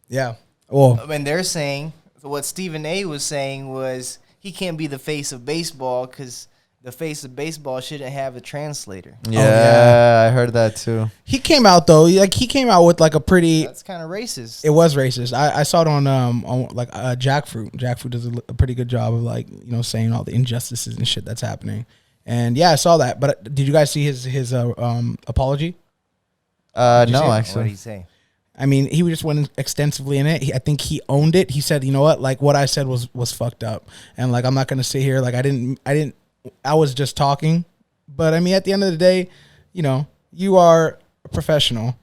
D: Yeah. Well,
B: And they're saying what Stephen A was saying was he can't be the face of baseball because the face of baseball shouldn't have a translator.
C: Yeah, I heard that too.
D: he came out though. He came out with like a pretty.
B: That's kind of racist.
D: It was racist. I saw it on like Jackfruit. Jackfruit does a pretty good job of like saying all the injustices and shit that's happening. And yeah, I saw that. But did you guys see his apology?
C: No,
B: What did
C: actually.
B: he say?
D: I mean, he just went extensively in it. I think he owned it. He said, "You know what? Like what I said was fucked up, and like I'm not gonna sit here like I was just talking." But I mean, at the end of the day, you are a professional,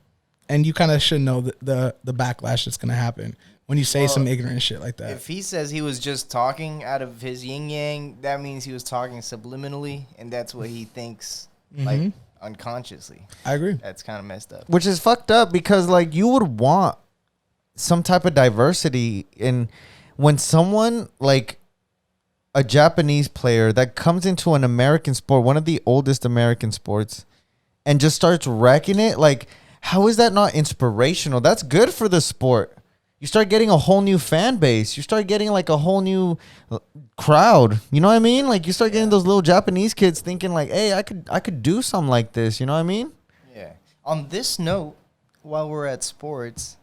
D: and you kind of should know the backlash that's gonna happen when you say some ignorant shit like that.
B: If he says he was just talking out of his yin yang, that means he was talking subliminally, and that's what he thinks, like unconsciously.
D: I agree.
B: That's kind of messed up.
C: Which is fucked up because like you would want some type of diversity in when someone like a Japanese player that comes into an American sport, one of the oldest American sports, and just starts wrecking it. Like, how is that not inspirational? That's good for the sport. You start getting a whole new fan base. You start getting like a whole new crowd. You know what I mean? Like you start getting those little Japanese kids thinking like, "Hey, I could do something like this." You know what I mean?
B: Yeah. On this note, while we're at sports,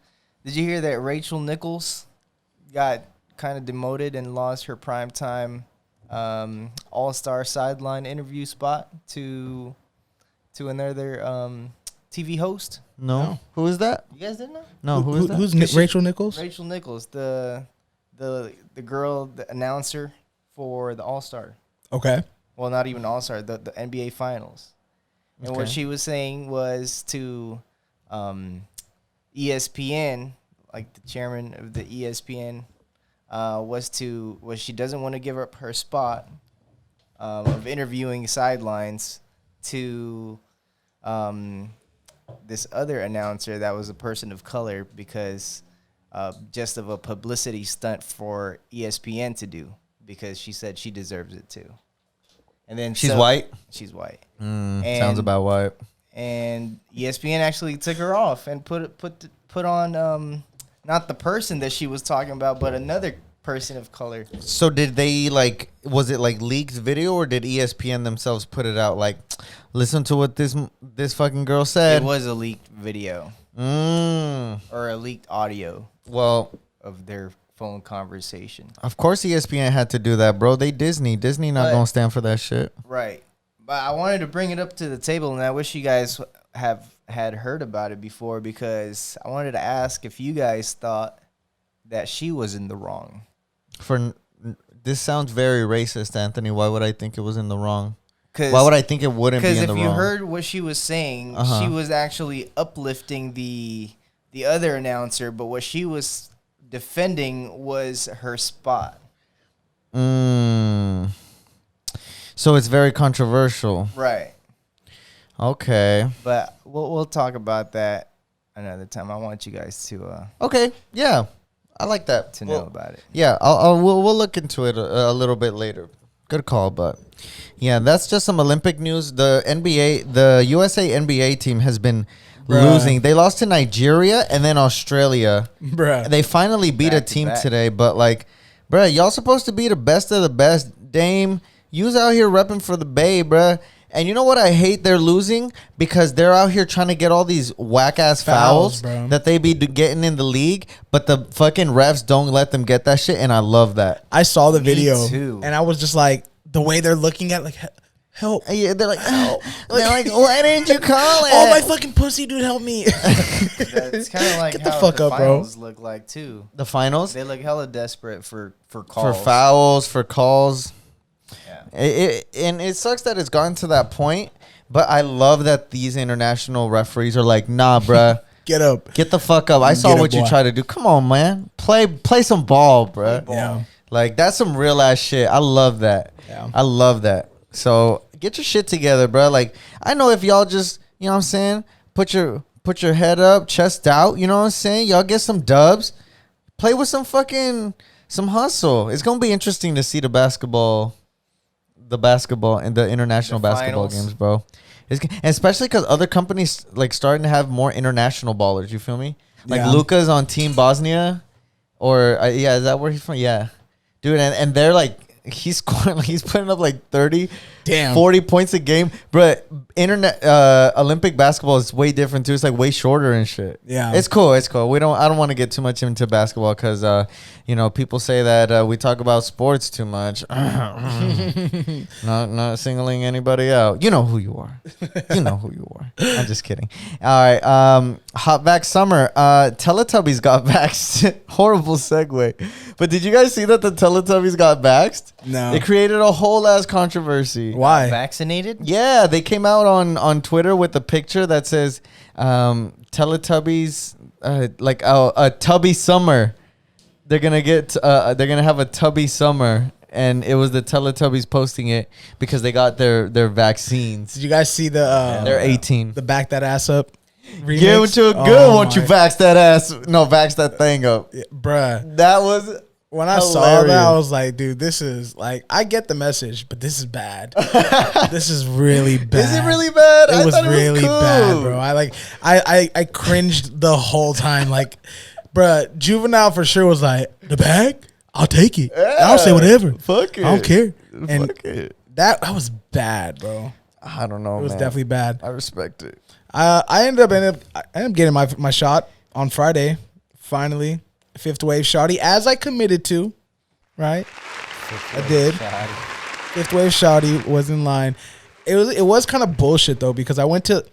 B: did you hear that Rachel Nichols got kind of demoted and lost her primetime all-star sideline interview spot to another TV host?
C: No. Who is that?
B: You guys didn't know?
C: No, who is that?
D: Who's Rachel Nichols?
B: Rachel Nichols, the girl, the announcer for the All-Star.
D: Okay.
B: Well, not even All-Star, the NBA Finals. And what
D: Okay.
B: she was saying was to ESPN, like the chairman of the ESPN, was she doesn't want to give up her spot of interviewing sidelines to this other announcer that was a person of color because just of a publicity stunt for ESPN to do, because she said she deserves it too. And then
C: She's white?
B: She's white.
C: Sounds about white.
B: And ESPN actually took her off and put on not the person that she was talking about, but another person of color.
C: So did they like? Was it like leaked video, or did ESPN themselves put it out? Like, listen to what this fucking girl said.
B: It was a leaked video or a leaked audio.
C: Well,
B: of their phone conversation.
C: of course ESPN had to do that, bro. They Disney not gonna stand for that shit.
B: Right. But I wanted to bring it up to the table, and I wish you guys had heard about it before, because I wanted to ask if you guys thought that she was in the wrong.
C: This sounds very racist, Anthony. Why would I think it was in the wrong?
B: Why
C: would I think it wouldn't be in the wrong?
B: Because if you heard what she was saying, she was actually uplifting the other announcer, but what she was defending was her spot.
C: So it's very controversial.
B: Right.
C: Okay.
B: But we'll talk about that another time. I want you guys to
C: Okay. Yeah. I like that.
B: to know about it.
C: Yeah. We'll look into it a little bit later. Good call, but yeah, that's just some Olympic news. The USA NBA team has been losing. They lost to Nigeria and then Australia.
D: Bruh.
C: They finally beat a team
B: back.
C: today, but like, bruh, y'all supposed to be the best of the best. Dame, you's out here repping for the Bay, bruh. And you know what I hate? They're losing because they're out here trying to get all these whack-ass fouls
D: bro.
C: that they be getting in the league, but the fucking refs don't let them get that shit, and I love that.
D: I saw the video
B: too.
D: and I was just like, the way they're looking at, like, help.
C: Yeah, they're like, they're like, why didn't you call it?
D: Oh, my fucking pussy, dude, help me.
B: It's kind of like
D: Get the
B: how
D: fuck
B: the
D: up, bro.
B: finals look like too.
C: The finals?
B: They look hella desperate for
C: For
B: calls.
C: fouls, for calls.
B: Yeah.
C: And it sucks that it's gotten to that point, but I love that these international referees are like, nah, bruh.
D: Get up.
C: Get the fuck up. I saw
D: Get up,
C: what you
D: boy.
C: tried to do. Come on, man. Play some ball, bruh.
D: Yeah.
C: Like, that's some real ass shit. I love that.
D: Yeah.
C: I love that. So get your shit together, bruh. Like, I know if y'all just, you know what I'm saying, put your head up, chest out, you know what I'm saying? Y'all get some dubs. Play with some hustle. It's gonna be interesting to see the basketball and the international basketball
B: finals.
C: games, bro. And especially because other companies like starting to have more international ballers. You feel me? Like
D: Yeah.
C: Luka's on Team Bosnia, or yeah, is that where he's from? Yeah, dude, and they're like he's scoring, like he's putting up like 30,
D: Damn.
C: 40 points a game. But Olympic basketball is way different too. It's like way shorter and shit.
D: Yeah.
C: It's cool. It's cool. I don't want to get too much into basketball because people say that we talk about sports too much. Not singling anybody out. You know who you are. You know who you are. I'm just kidding. All right. Hot vax summer. Teletubbies got vaxxed. Horrible segue. But did you guys see that the Teletubbies got vaxxed?
D: No.
C: It created a whole ass controversy.
D: Why?
B: Vaccinated?
C: Yeah, they came out on Twitter with a picture that says Teletubbies like a tubby summer. They're gonna have a tubby summer, and it was the Teletubbies posting it because they got their vaccines.
D: Did you guys see the
C: They're 18.
D: the back that ass up remix?
C: Give it to a good.
D: Oh
C: Won't you
D: my-
C: vax that ass? No, vax that thing up.
D: Yeah, bruh.
C: That was
D: When I saw
C: hilarious.
D: that, I was like, dude, this is like, I get the message, but this is bad. This is really bad.
C: Is it really bad? I
D: It was
C: thought
D: really
C: cool.
D: bad, bro. I cringed the whole time. Like, bruh, Juvenile for sure was like, the bag? I'll take it. I'll say whatever.
C: Fuck it.
D: I don't care. And
C: Fuck it.
D: that was bad, bro.
C: I don't know.
D: It was
C: man.
D: definitely bad.
C: I respect it.
D: I ended up getting my shot on Friday. Finally, fifth wave shotty, as I committed to. Right, I did. Fifth wave shotty was in line. It was kind of bullshit though, because I went to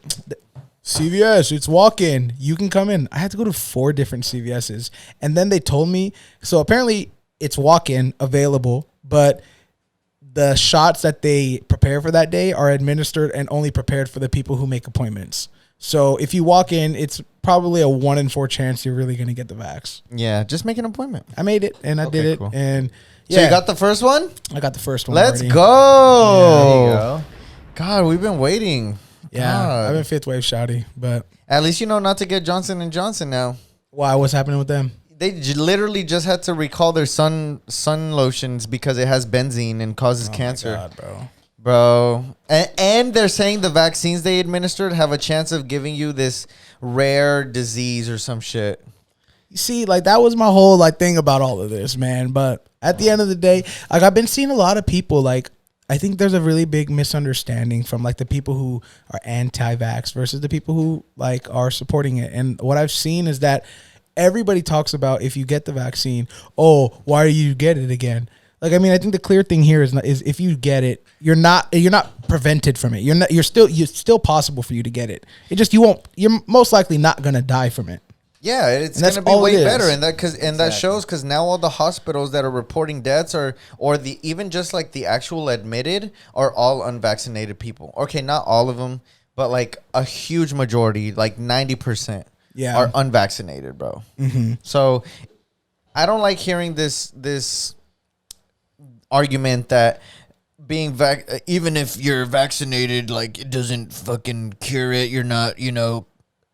D: CVS. It's walk-in. You can come in. I had to go to 4 different CVS's, and then they told me. So apparently, it's walk-in available, but the shots that they prepare for that day are administered and only prepared for the people who make appointments. So if you walk in, it's probably a 1 in 4 chance you're really going to get the vax.
C: Yeah, just make an appointment.
D: I made it, and I
C: Okay,
D: did it.
C: cool.
D: And
C: So you got the first one?
D: I got the first one.
C: Let's
D: already.
C: go.
B: There you go.
C: God, we've been waiting.
D: Yeah,
C: God.
D: I've been fifth wave shouty, but
C: At least you know not to get Johnson & Johnson now.
D: why? What's happening with them?
C: They literally just had to recall their sun lotions because it has benzene and causes cancer.
D: God, bro.
C: Bro. And they're saying the vaccines they administered have a chance of giving you this rare disease or some shit.
D: See, like that was my whole like thing about all of this, man. But at the end of the day, like I've been seeing a lot of people like I think there's a really big misunderstanding from like the people who are anti-vax versus the people who like are supporting it. And what I've seen is that everybody talks about if you get the vaccine, oh, why do you get it again? Like, I mean, I think the clear thing here is if you get it, you're not prevented from it. You're still possible for you to get it. It just you're most likely not gonna die from it.
B: Yeah, it's going to be way better, and that shows because now all the hospitals that are reporting deaths even just like the actual admitted are all unvaccinated people. Okay, not all of them, but like a huge majority, like 90%, are unvaccinated, bro. Mm-hmm. So I don't like hearing this argument that being even if you're vaccinated, like it doesn't fucking cure it. You're not,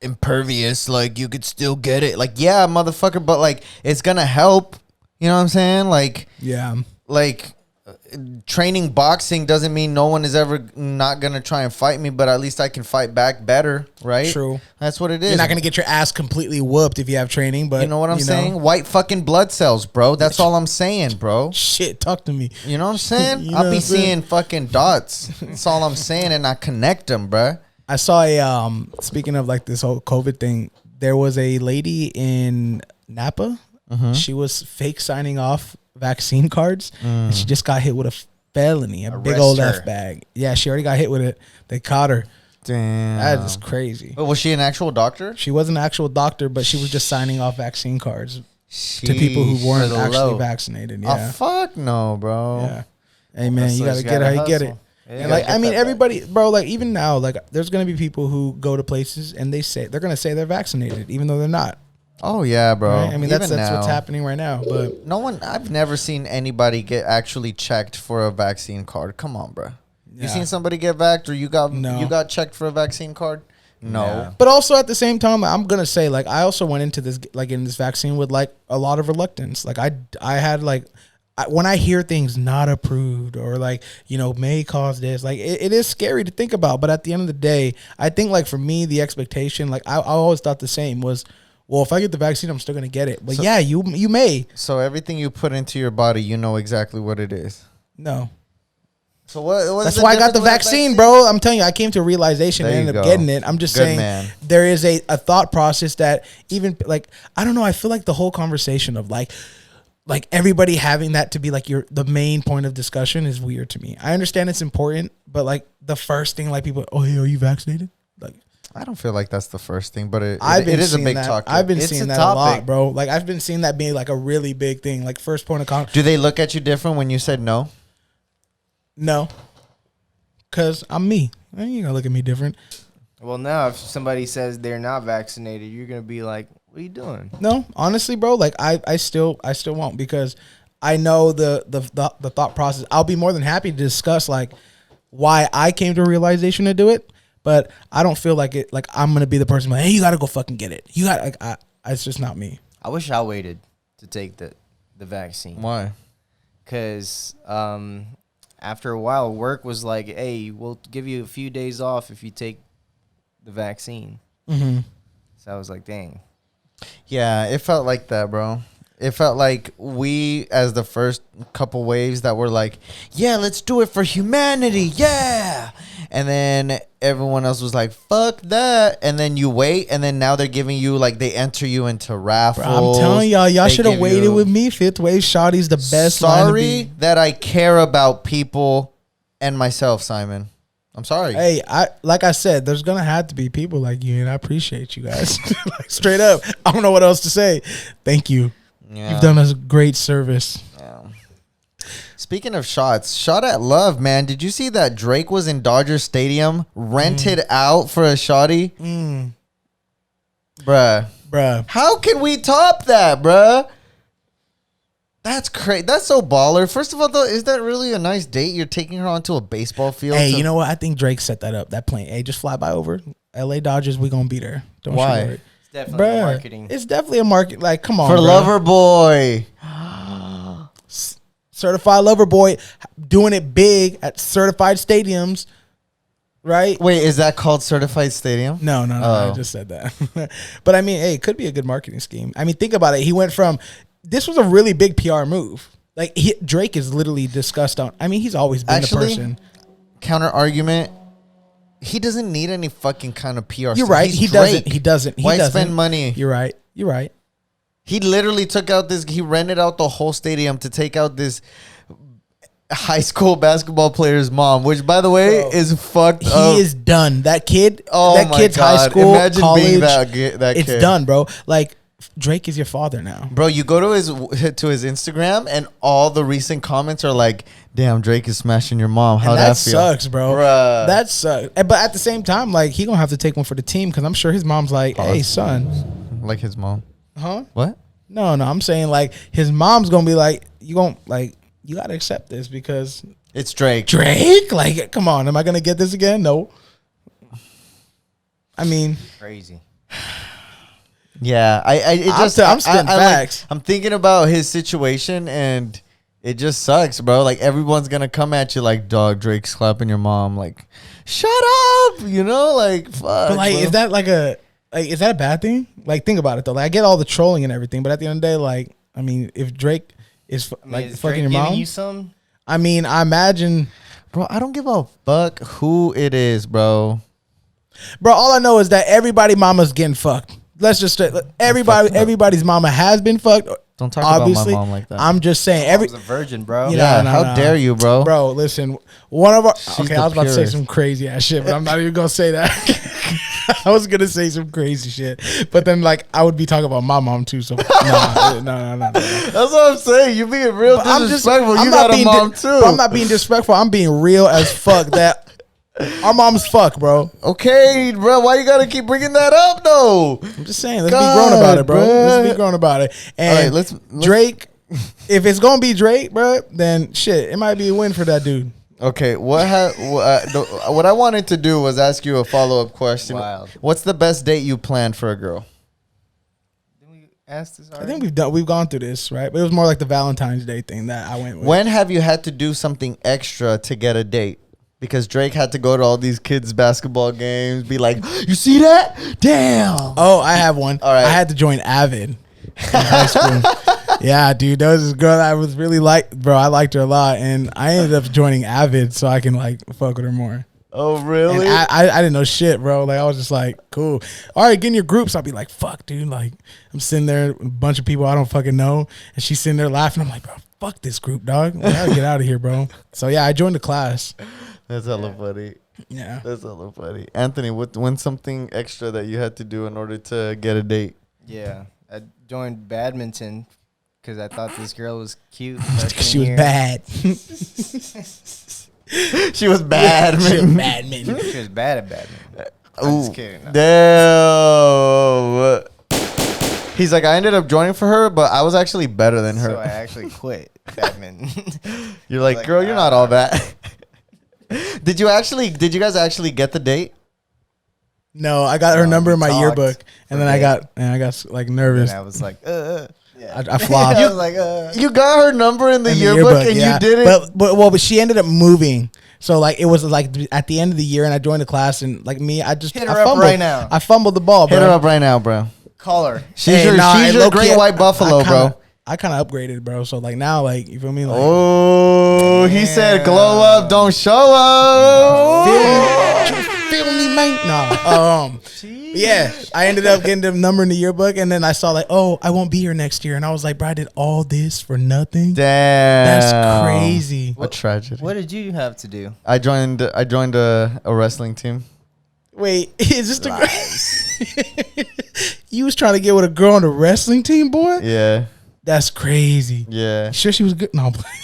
B: impervious, like you could still get it. Like, yeah, motherfucker, but like it's gonna help. You know what I'm saying? Like,
D: yeah,
B: like training boxing doesn't mean no one is ever not gonna try and fight me, but at least I can fight back better, right?
D: True.
B: That's what it is.
D: You're not gonna get your ass completely whooped if you have training, but
B: you know what I'm saying? White fucking blood cells, bro. That's all I'm saying, bro.
D: Shit, talk to me.
B: You know what I'm saying? I'll be seeing fucking dots. That's all I'm saying, and I connect them, bro.
D: I saw speaking of like this whole COVID thing, there was a lady in Napa. Mm-hmm. She was fake signing off vaccine cards, and she just got hit with a felony, big old F bag. Yeah, she already got hit with it. They caught her.
B: Damn.
D: That is crazy.
B: But was she an actual doctor?
D: She was an actual doctor, but she was just signing off vaccine cards to people who weren't actually vaccinated. Yeah.
B: Oh, fuck no, bro.
D: Yeah. Hey, man, you got to get it how you get it. And like, I mean, everybody, bro, like even now, like there's going to be people who go to places and they're going to say they're vaccinated, even though they're not.
B: Oh yeah, bro.
D: Right? I mean, that's what's happening right now, but
B: I've never seen anybody get actually checked for a vaccine card. Come on, bro. Yeah. You seen somebody get vaxxed or you got checked for a vaccine card? No. Yeah.
D: But also at the same time, I'm going to say like, I also went into this, like in this vaccine with like a lot of reluctance. Like I had like, when I hear things not approved or like, may cause this, like it is scary to think about. But at the end of the day, I think like for me, the expectation, like I always thought the same was, well, if I get the vaccine, I'm still going to get it. But yeah, you may.
B: So everything you put into your body, you know exactly what it is.
D: No.
B: So what?
D: That's why I got the vaccine, bro. I'm telling you, I came to a realization and ended up getting it. I'm just saying there is a thought process that even like, I don't know. I feel like the whole conversation of like everybody having that to be like the main point of discussion is weird to me. I understand it's important, but like the first thing like people, oh, hey, are you vaccinated? Like,
B: I don't feel like that's the first thing, but it is a big topic.
D: I've been seeing that a lot, bro. Like I've been seeing that being like a really big thing. Like first point of contact.
B: Do they look at you different when you said no?
D: No, cause I'm me. You ain't gonna look at me different.
B: Well, now if somebody says they're not vaccinated, you're gonna be like, what are you doing?
D: No, honestly, bro. Like I still won't because I know the thought process. I'll be more than happy to discuss like why I came to a realization to do it, but I don't feel like it. Like I'm gonna be the person like, hey, you gotta go fucking get it. You got like it's just not me.
E: I wish I waited to take the vaccine.
B: Why?
E: Because after a while, work was like, hey, we'll give you a few days off if you take the vaccine.
D: Mm-hmm.
E: So I was like, dang.
B: Yeah, it felt like that, bro. It felt like we, as the first couple waves that were like, yeah, let's do it for humanity, yeah. And then everyone else was like, fuck that. And then you wait, and then now they're giving you, like, they enter you into raffles.
D: Bro, I'm telling y'all should have waited with me. Fifth wave Shotty's the best.
B: Sorry that I care about people and myself, Simon. I'm sorry.
D: Hey, like I said, there's gonna have to be people like you, and I appreciate you guys. Like, straight up, I don't know what else to say. Thank you. Yeah. You've done us great service.
B: Yeah. Speaking of shots, shot at love, man. Did you see that Drake was in Dodger Stadium, rented out for a shotty? Bruh. How can we top that, bruh? That's crazy. That's so baller. First of all, though, is that really a nice date? You're taking her onto a baseball field?
D: Hey, you know what? I think Drake set that up. That plane. Hey, just fly by over. LA Dodgers, we gonna beat her. Don't
B: Why?
D: you worry.
E: It's definitely marketing.
D: It's definitely a market. Like, come on,
B: for Lover Boy.
D: Certified Lover Boy doing it big at certified stadiums. right?
C: Wait, is that called certified stadium?
D: No, I just said that. But I mean, hey, it could be a good marketing scheme. I mean, think about it. He went from this was a really big PR move. Like Drake is literally discussed on. I mean, he's always been the person.
C: Counter argument. He doesn't need any fucking kind of PR.
D: You're right. He doesn't. He doesn't.
C: Why spend money?
D: You're right. You're right.
C: He literally took out this. He rented out the whole stadium to take out this high school basketball player's mom, which, by the way, is fucked up.
D: He is done. That kid.
C: Oh
D: that
C: my
D: kid's
C: God.
D: high school,
C: Imagine
D: college.
C: being that
D: it's
C: kid.
D: done, bro. Like Drake is your father now,
C: bro. You go to his Instagram, and all the recent comments are like, "Damn, Drake is smashing your mom. How that feel?"
D: Sucks, bro.
C: Bruh.
D: That sucks. But at the same time, like he gonna have to take one for the team because I'm sure his mom's like, "Hey, son."
C: Like his mom.
D: Huh?
C: What?
D: No. I'm saying like his mom's gonna be like, you gotta accept this because
C: It's Drake.
D: Drake. Like, come on, am I gonna get this again? No. I mean,
E: Crazy.
C: Yeah,
D: I'm spitting facts.
C: I'm thinking about his situation, and it just sucks, bro. Like everyone's gonna come at you like, "Dog, Drake's clapping your mom." Like, shut up, you know? Like, fuck.
D: But like,
C: bro.
D: is that a bad thing? Like, think about it though. Like, I get all the trolling and everything, but at the end of the day, like, I mean, if Drake is
E: Is
D: fucking
E: Drake
D: your
E: giving
D: mom,
E: you some?
D: I mean, I imagine,
C: bro, I don't give a fuck who it is, bro.
D: bro. All I know is that everybody mama's getting fucked. Let's just say everybody's mama has been fucked.
C: Don't talk
D: Obviously,
C: about my mom like that.
D: I'm just saying
E: I was a virgin, bro.
D: You know,
C: yeah,
D: no,
C: how dare you, bro?
D: Bro, listen, one of our
C: She's
D: okay,
C: the
D: I was about to say
C: purest.
D: some crazy ass shit, but I'm not even gonna say that. I was gonna say some crazy shit, but then like I would be talking about my mom too. So no.
C: That's what I'm saying. You being real
D: But
C: disrespectful.
D: I'm
C: You
D: not
C: got a
D: being
C: mom too.
D: But I'm not being disrespectful. I'm being real as fuck. That our mom's fuck, bro.
C: Okay, bro. Why you gotta keep bringing that up, though?
D: I'm just saying. Let's be grown about it, bro. Let's be grown about it. And
C: All right, let's
D: Drake. If it's gonna be Drake, bro, then shit, it might be a win for that dude.
C: Okay, what I wanted to do was ask you a follow-up question.
E: Wild.
C: What's the best date you planned for a girl?
E: Did we ask this
D: I
E: already?
D: think we've gone through this, right? But it was more like the Valentine's Day thing that I went with.
C: When have you had to do something extra to get a date? Because Drake had to go to all these kids' basketball games, be like, "You see that? Damn!"
D: Oh, I have one.
C: All right.
D: I had to join Avid in high school. Yeah, dude, there was this girl that I was really bro. I liked her a lot, and I ended up joining Avid so I can like fuck with her more.
C: Oh, really?
D: And I didn't know shit, bro. Like I was just like, cool. All right, get in your groups. I'll be like, fuck, dude. Like I'm sitting there, a bunch of people I don't fucking know, and she's sitting there laughing. I'm like, bro, fuck this group, dog. Like, I gotta get out of here, bro. So yeah, I joined the class.
C: That's hella funny.
D: Yeah.
C: That's hella funny. Anthony, when's something extra that you had to do in order to get a date?
E: Yeah, I joined badminton because I thought this girl was cute.
D: She was bad.
C: She was bad,
D: She was
C: man.
D: bad, man.
E: She was bad at badminton. I'm
C: Ooh,
E: just kidding. No.
C: damn. He's like, I ended up joining for her, but I was actually better than her.
E: So I actually quit badminton.
C: You're like,
E: Like,
C: girl, you're not all that. Did you guys actually get the date?
D: No, I got her
E: No,
D: number in my
E: we talked
D: yearbook, and then I got like nervous.
E: And I was like, yeah.
D: I flopped.
E: I was like,
C: You got her number in the
D: In the
C: yearbook, and
D: yeah.
C: you did it.
D: But she ended up moving. So like it was like at the end of the year, and I joined the class, and like me, I just
E: Hit
D: I
E: her up
D: fumbled.
E: right now.
D: I fumbled the ball, bro.
C: Hit her up right now, bro.
E: Call her.
C: She's
D: Hey,
C: your,
D: nah,
C: she's
D: hey,
C: your
D: low-key,
C: great white buffalo, bro.
D: I kind of upgraded, bro. So like now, like you feel me? Like,
C: Oh, he said, glow up, don't show up.
D: feel me, man? Nah. Yeah, I ended up getting the number in the yearbook, and then I saw like, oh, I won't be here next year, and I was like, bro, I did all this for nothing.
C: Damn.
D: That's crazy.
C: A tragedy.
E: What did you have to do?
C: I joined a wrestling team.
D: Wait, is this the girl? You was trying to get with a girl on the wrestling team, boy?
C: Yeah.
D: That's crazy.
C: Yeah.
D: Sure she was good? No. I'm playing.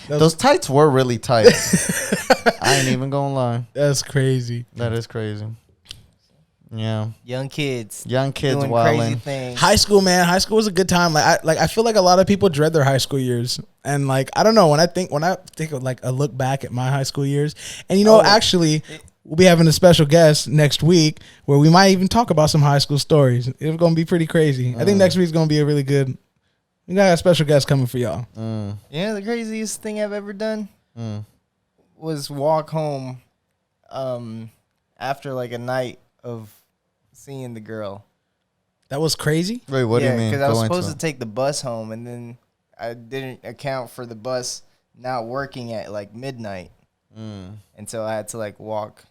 C: Those tights were really tight. I ain't even gonna lie.
D: That's crazy.
C: That is crazy. Yeah.
E: Young kids.
C: Young kids
E: Doing crazy
C: wilding.
E: things.
D: High school, man. High school was a good time. I feel like a lot of people dread their high school years, and like I don't know when I think of like a look back at my high school years, and you know actually we'll be having a special guest next week where we might even talk about some high school stories. It's gonna be pretty crazy. I think next week's gonna be a really good. We got a special guest coming for y'all.
E: You know the craziest thing I've ever done? was walk home after like a night of seeing the girl.
D: That was crazy.
C: Wait, what do you mean?
E: Because I was
C: Go
E: supposed
C: into
E: to take the bus home, and then I didn't account for the bus not working at like midnight, and so I had to like walk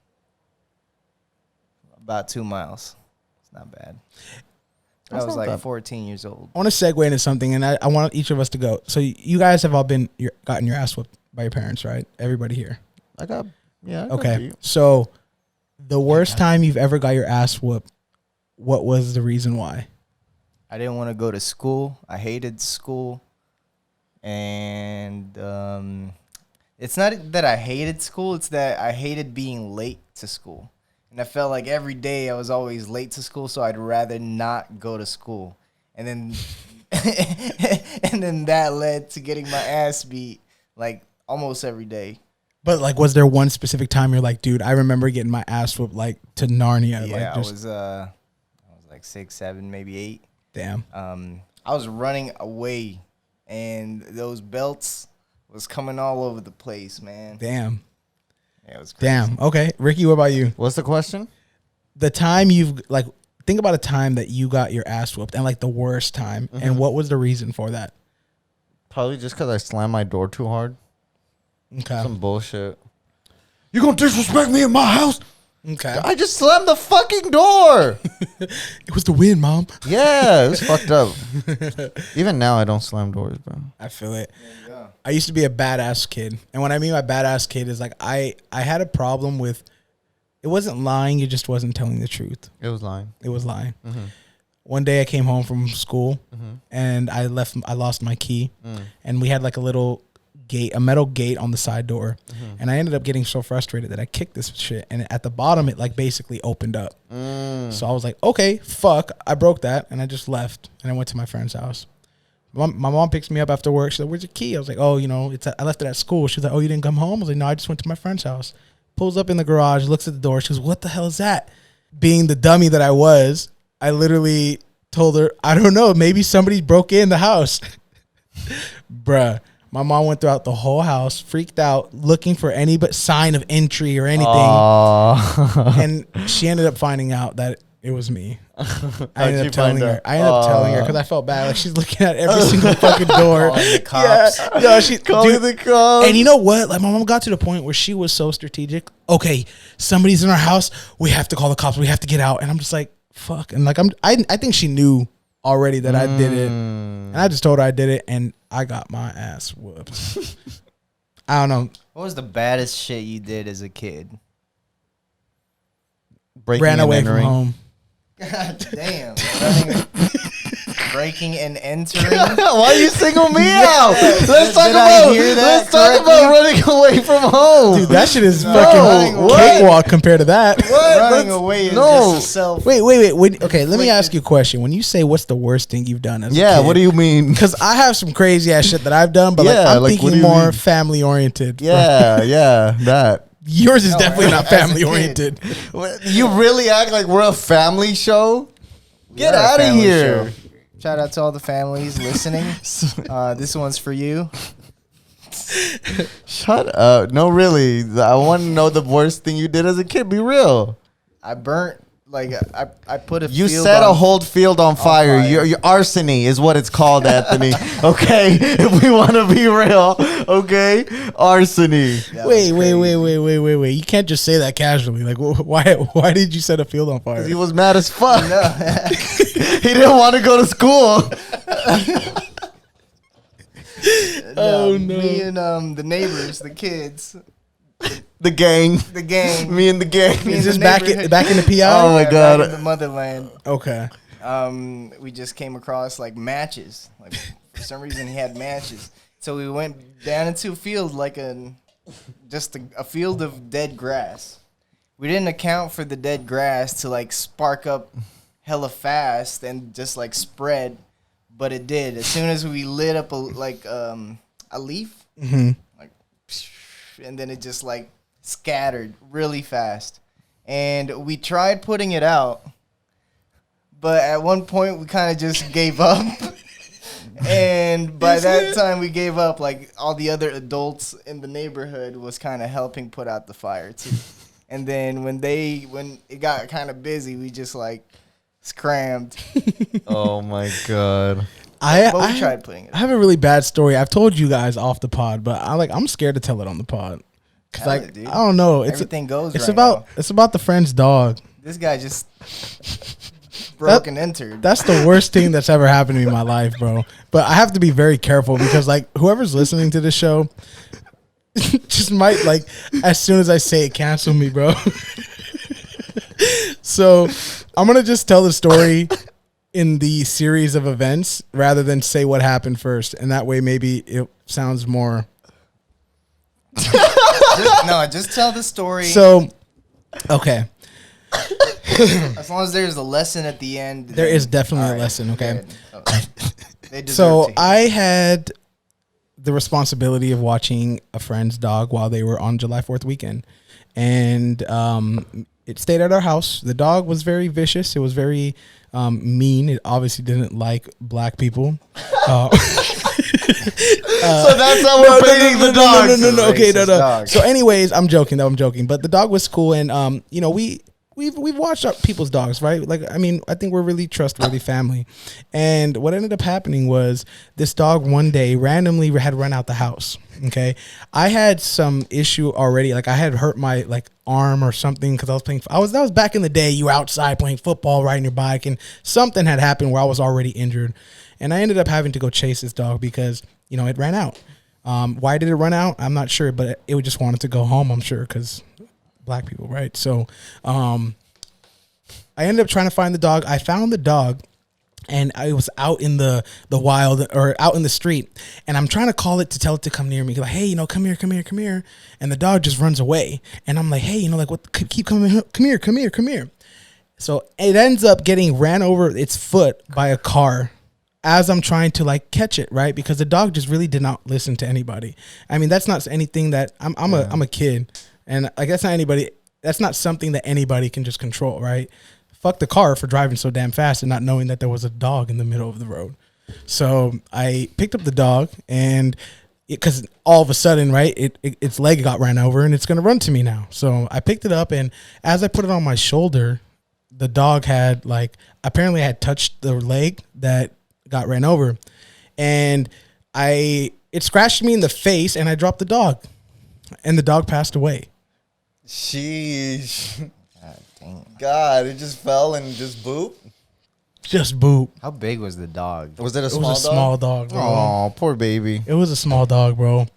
E: about 2 miles. It's not bad. But I was like 14 years old.
D: I want to segue into something, and I want each of us to go. So you guys have all gotten your ass whooped by your parents, right? Everybody here.
C: I got
D: Okay.
C: beat.
D: So the worst time you've ever got your ass whooped, what was the reason why?
E: I didn't want to go to school. I hated school. And it's not that I hated school. It's that I hated being late to school. And I felt like every day I was always late to school, so I'd rather not go to school. And then and then that led to getting my ass beat like almost every day.
D: But like, was there one specific time you're like, dude, I remember getting my ass whooped like to Narnia?
E: Yeah,
D: like,
E: I was like 6, 7, maybe 8.
D: Damn.
E: I was running away, and those belts was coming all over the place, man.
D: Damn.
E: Yeah, it was crazy.
D: Damn. Okay, Ricky, what about you?
C: What's the question?
D: The time you've like, think about a time that you got your ass whooped, and like the worst time, and what was the reason for that?
C: Probably just because I slammed my door too hard.
D: Okay.
C: Some bullshit. You gonna disrespect me in my house?
D: Okay.
C: I just slammed the fucking door.
D: It was the wind, Mom.
C: Yeah, it was fucked up. Even now, I don't slam doors, bro.
D: I feel it. I used to be a badass kid. And what I mean by badass kid is like I had a problem with, it wasn't lying, it just wasn't telling the truth.
C: It was lying.
D: It was lying. One day I came home from school and I lost my key. And we had like a little gate, a metal gate on the side door. And I ended up getting so frustrated that I kicked this shit. And at the bottom, it like basically opened up. So I was like, okay, fuck. I broke that. And I just left. And I went to my friend's house. My mom picks me up after work. She's like, where's your key? I was like, oh, you know, I left it at school. She's like, oh, you didn't come home? I was like, no, I just went to my friend's house. Pulls up in the garage, looks at the door. She goes, what the hell is that? Being the dummy that I was, I literally told her, I don't know, maybe somebody broke in the house. Bruh. My mom went throughout the whole house, freaked out, looking for any but sign of entry or anything. And she ended up finding out that it was me. I ended up telling her because I felt bad. Like, she's looking at every single fucking door.
E: Calling the cops.
D: Yeah, no, she
C: Calling the cops.
D: And you know what? Like, my mom got to the point where she was so strategic. Okay, somebody's in our house. We have to call the cops. We have to get out. And I'm just like, fuck. And like, I think she knew already that I did it. And I just told her I did it, and I got my ass whooped. I don't know.
E: What was the baddest shit you did as a kid?
D: Ran away from home.
E: God damn. Breaking and entering.
C: Why you single me out? Let's talk
E: Did I
C: about
E: hear that
C: let's talk about running away from home.
D: Dude, that shit is fucking cakewalk compared to that.
E: Running away is just a self.
D: Wait. Okay, let me ask you a question. When you say what's the worst thing you've done as a kid?
C: What do you mean?
D: Because I have some crazy ass shit that I've done, but
C: Yeah,
D: like, I'm
C: like, what do
D: thinking
C: you
D: more
C: mean?
D: family oriented.
C: Yeah, that.
D: Yours is definitely not
E: as a
D: family
E: kid.
D: oriented.
C: You really act like we're a family show? Get
E: We're a
C: out of
E: family
C: here.
E: show. Shout out to all the families listening. This one's for you.
C: Shut up. No, really. I want to know the worst thing you did as a kid. Be real.
E: I burnt, like, I put a
C: You
E: field
C: set a
E: on-
C: whole field on fire.
E: fire.
C: Your arsony is what it's called, Anthony. Okay? If we want to be real. Okay? Arsony.
E: That was crazy.
D: Wait. You can't just say that casually. Like, why did you set a field on fire?
C: He was mad as fuck.
E: No.
C: He didn't want to go to school.
D: Oh, no.
E: Me and the neighbors, the kids,
C: The gang.
E: the gang.
C: Me and the gang.
E: Me
D: Is
E: and
D: this
E: the
D: back
E: neighborhood.
D: in the PI?
C: Oh, my
E: Yeah,
C: God.
E: back in the motherland.
D: Okay.
E: We just came across like matches. Like, for some reason he had matches. So we went down into a field, like just a field of dead grass. We didn't account for the dead grass to like spark up hella fast and just like spread, but it did. As soon as we lit up a leaf, like, and then it just like scattered really fast. And we tried putting it out, but at one point we kind of just gave up. And by that time, we gave up. Like, all the other adults in the neighborhood was kind of helping put out the fire, too. And then when it got kind of busy, we just, like, scrammed.
C: Oh, my God.
E: But we tried putting it.
D: I have a really bad story. I've told you guys off the pod, but I'm scared to tell it on the pod. Cause like, I don't know.
E: Everything goes
D: It's
E: right
D: about
E: now.
D: it's about the friend's dog.
E: This guy just broke and entered.
D: That's the worst thing that's ever happened to me in my life, bro. But I have to be very careful because like whoever's listening to this show just might like as soon as I say it cancel me, bro. So I'm gonna just tell the story in the series of events rather than say what happened first, and that way maybe it sounds more.
E: Just tell the story.
D: So, okay.
E: As long as there's a lesson at the end.
D: There is definitely a lesson, okay?
E: They deserve
D: So
E: to.
D: I had the responsibility of watching a friend's dog while they were on July 4th weekend. And it stayed at our house. The dog was very vicious. It was very mean. It obviously didn't like black people.
C: So that's how we're painting the dog.
D: No. Okay, no.
E: Dog.
D: So, anyways, I'm joking. But the dog was cool, and we've watched our people's dogs, right? Like, I mean, I think we're really trustworthy family. And what ended up happening was this dog one day randomly had run out the house. Okay, I had some issue already. Like, I had hurt my like arm or something because I was playing. That was back in the day. You were outside playing football, riding your bike, and something had happened where I was already injured. And I ended up having to go chase this dog because, it ran out. Why did it run out? I'm not sure, but it just wanted to go home, I'm sure, because black people, right? So I ended up trying to find the dog. I found the dog, and I was out in the wild or out in the street, and I'm trying to call it to tell it to come near me. Like, hey, come here. And the dog just runs away. And I'm like, hey, what? Keep coming. Come here. So it ends up getting ran over its foot by a car as I'm trying to like catch it, right? Because the dog just really did not listen to anybody. I mean, that's not anything that I'm a kid, and I guess that's not something that anybody can just control, right? Fuck the car for driving so damn fast and not knowing that there was a dog in the middle of the road. So I picked up the dog, and because all of a sudden, right, its leg got ran over and it's gonna run to me now. So I picked it up, and as I put it on my shoulder, the dog had apparently I had touched the leg that got ran over, and it scratched me in the face, and I dropped the dog, and the dog passed away.
C: Sheesh. God, it just fell and just boop.
D: Just boop.
B: How big was the dog?
C: Was it a
D: It
C: small
D: was a
C: dog?
D: small dog, bro.
C: Oh, poor baby.
D: It was a small dog, bro.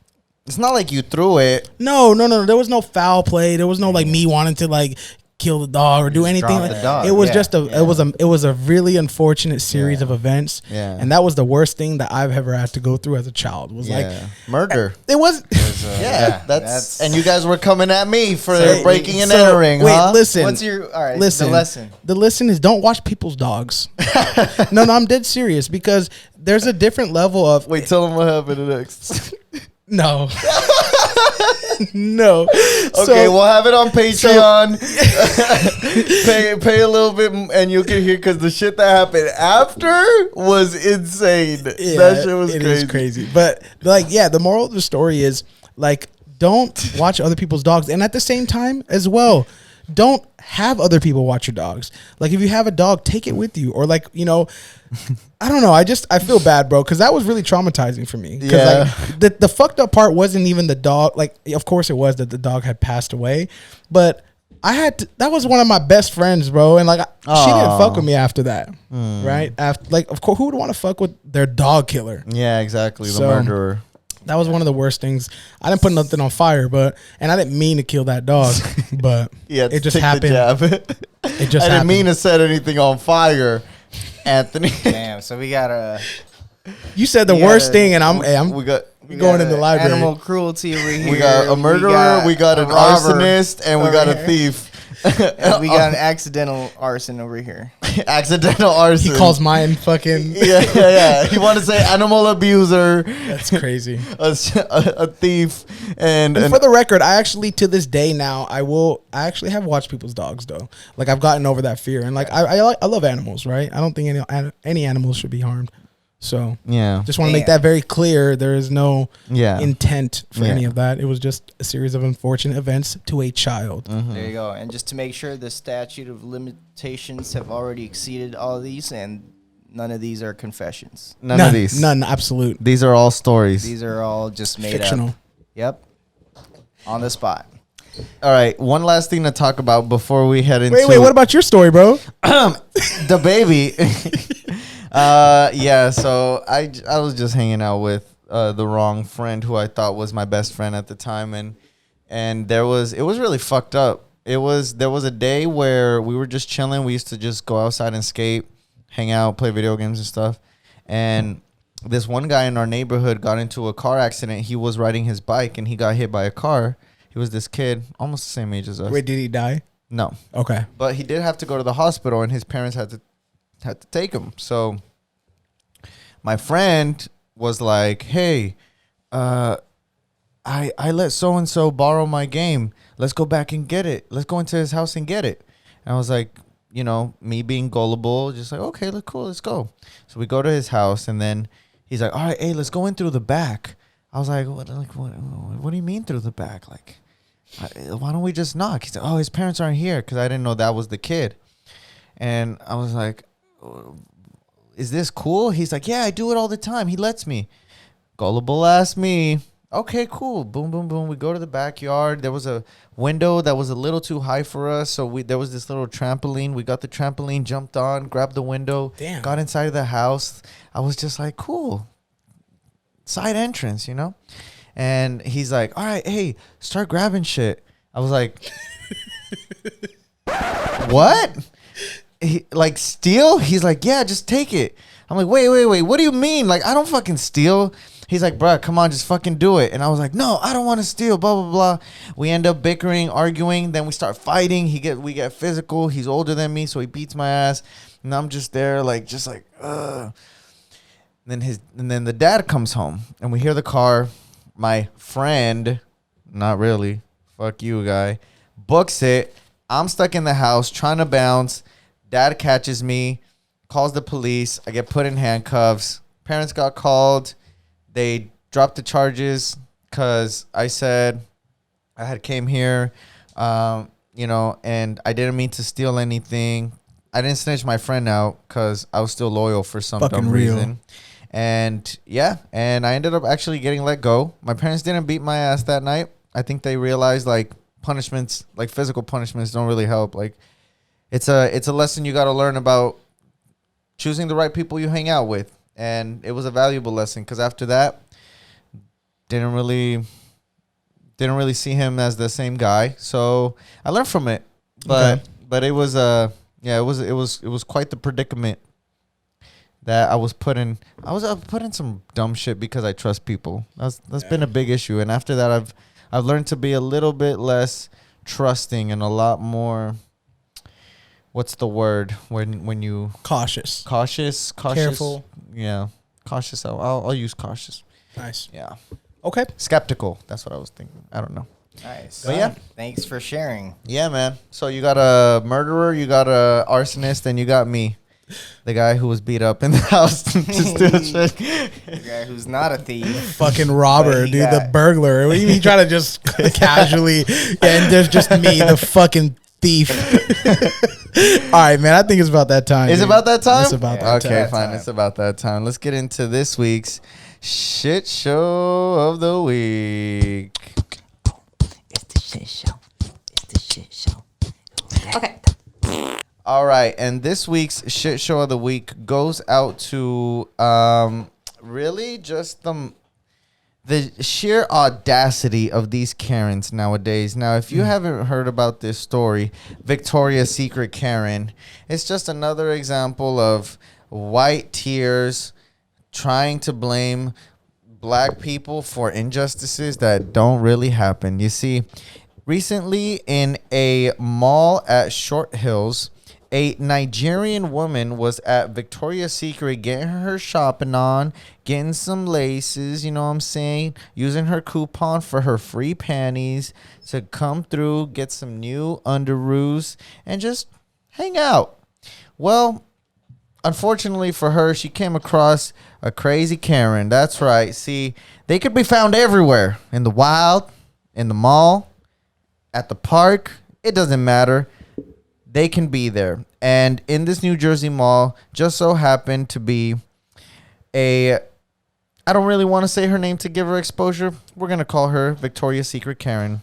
C: It's not like you threw it.
D: No. There was no foul play. There was no me wanting to kill the dog or do anything.
B: dropped the dog.
D: It was
B: Yeah.
D: just it was a really unfortunate series of events.
C: Yeah.
D: And that was the worst thing that I've ever had to go through as a child. Was
C: Murder.
D: it was.
C: Yeah, that's and you guys were coming at me for
D: So-
C: breaking and
D: so,
C: entering,
D: wait,
C: huh?
D: listen.
E: What's your
D: Listen,
E: the lesson?
D: The lesson is don't watch people's dogs. No, I'm dead serious because there's a different level of
C: Wait, tell them what happened next.
D: no. No.
C: Okay, we'll have it on Patreon. pay a little bit, and you can hear because the shit that happened after was insane.
D: Yeah,
C: that shit was
D: it
C: crazy.
D: is crazy. But the moral of the story is don't watch other people's dogs, and at the same time as well, don't have other people watch your dogs. Like if you have a dog, take it with you, or I don't know. I feel bad, bro, because that was really traumatizing for me.
C: Yeah.
D: The fucked up part wasn't even the dog. Of course it was that the dog had passed away, but that was one of my best friends, bro, and she didn't fuck with me after that, right? After of course, who would want to fuck with their dog killer?
C: Yeah, exactly. The
D: So-
C: murderer.
D: That was one of the worst things. I didn't put nothing on fire, and I didn't mean to kill that dog, but
C: Yeah,
D: it just
C: take the
D: happened.
C: jab.
D: It just
C: I didn't
D: happened.
C: mean to set anything on fire, Anthony.
E: Damn. So we got a
D: You said the
E: We
D: worst
E: gotta-
D: thing, and I'm
C: we got
D: going in the library.
E: Animal cruelty over here.
C: we got a murderer, we got
E: a
C: an
E: robber
C: arsonist, and we
E: over
C: got a
E: here.
C: thief.
E: And we got an accidental arson over here.
C: Accidental arson.
D: He calls mine fucking.
C: Yeah. You want to say animal abuser,
D: That's crazy.
C: a thief, and
D: And for the record, I actually to this day now I actually have watched people's dogs though. I've gotten over that fear, and I love animals, right? I don't think any animals should be harmed. So
C: Yeah.
D: just want to make that very clear. There is no
C: Yeah.
D: intent for
C: Yeah.
D: any of that. It was just a series of unfortunate events to a child.
E: There you go. And just to make sure the statute of limitations have already exceeded all of these, and none of these are confessions.
C: None of these.
D: None. Absolute.
C: These are all stories.
E: These are all just made
D: Fictional.
E: up. Yep. On the spot.
C: All right. One last thing to talk about before we head into
D: Wait. What about your story, bro?
C: the baby. Yeah. So I was just hanging out with the wrong friend who I thought was my best friend at the time, and it was really fucked up. There was a day where we were just chilling. We used to just go outside and skate, hang out, play video games and stuff. And this one guy in our neighborhood got into a car accident. He was riding his bike and he got hit by a car. He was this kid, almost the same age as us.
D: Wait, did he die?
C: No.
D: Okay.
C: But he did have to go to the hospital, and his parents had to take him. So my friend was like, "Hey, I let so and so borrow my game. Let's go back and get it. Let's go into his house and get it." And I was like, you know, me being gullible, just like, okay, cool, let's go. So we go to his house, and then he's like, "All right, hey, let's go in through the back." I was like, what do you mean through the back? Like, why don't we just knock? He said, "Oh, his parents aren't here," because I didn't know that was the kid. And I was like, "Is this cool?" He's like, "Yeah, I do it all the time. He lets me." Gullible ass me. Okay, cool. Boom, boom, boom. We go to the backyard. There was a window that was a little too high for us, so there was this little trampoline. We got the trampoline, jumped on, grabbed the window,
D: Damn.
C: got inside of the house. I was just like, cool. Side entrance, you know? And he's like, "All right, hey, start grabbing shit." I was like, what? Like, steal? He's like, "Yeah, just take it." I'm like, wait. What do you mean? Like, I don't fucking steal. He's like, "Bruh, come on, just fucking do it." And I was like, "No, I don't want to steal, blah, blah, blah." We end up bickering, arguing. Then we start fighting. We get physical. He's older than me, so he beats my ass. And I'm just there, like, ugh. And then the dad comes home, and we hear the car. My friend, not really, fuck you, guy, books it. I'm stuck in the house trying to bounce. Dad catches me, calls the police. I get put in handcuffs. Parents got called. They dropped the charges because I said I had came here, you know, and I didn't mean to steal anything. I didn't snitch my friend out because I was still loyal for some
D: Fucking
C: dumb
D: real.
C: reason. And yeah, and I ended up actually getting let go. My parents didn't beat my ass that night. I think they realized like punishments, like physical punishments, don't really help. Like it's a lesson you got to learn about choosing the right people you hang out with. And it was a valuable lesson because after that, didn't really see him as the same guy. So I learned from it. But it was it was quite the predicament that I was put in. I was put in some dumb shit because I trust people. That's been a big issue. And after that, I've learned to be a little bit less trusting and a lot more. What's the word when you
D: Cautious.
C: Careful. Yeah, cautious. I'll use cautious.
D: Nice.
C: Yeah,
D: Okay.
C: skeptical. That's what I was thinking. I don't know.
E: Nice.
C: But yeah.
E: Thanks for sharing.
C: Yeah, man. So you got a murderer, you got a arsonist, and you got me, the guy who was beat up in the house to steal shit.
E: The guy who's not a thief.
D: Fucking robber,
E: But he
D: dude. The
E: got-
D: burglar. What do you mean try to just casually, and there's just me, the fucking thief. All right, man. I think it's about that time.
C: Is it
D: dude.
C: about that time?
D: It's about that time.
C: Okay, fine. It's about that time. Let's get into this week's shit show of the week.
A: It's the shit show. It's the shit show. Okay.
C: All right, and this week's shit show of the week goes out to really just the sheer audacity of these Karens nowadays. Now, if you haven't heard about this story, Victoria's Secret Karen, it's just another example of white tears trying to blame black people for injustices that don't really happen. You see, recently in a mall at Short Hills, a Nigerian woman was at Victoria's Secret getting her shopping on, getting some laces, you know what I'm saying, using her coupon for her free panties to come through, get some new underoos, and just hang out. Well, unfortunately for her, she came across a crazy Karen. That's right. See, they could be found everywhere, in the wild, in the mall, at the park. It doesn't matter. They can be there. And in this New Jersey mall, just so happened to be I don't really want to say her name to give her exposure. We're going to call her Victoria's Secret Karen.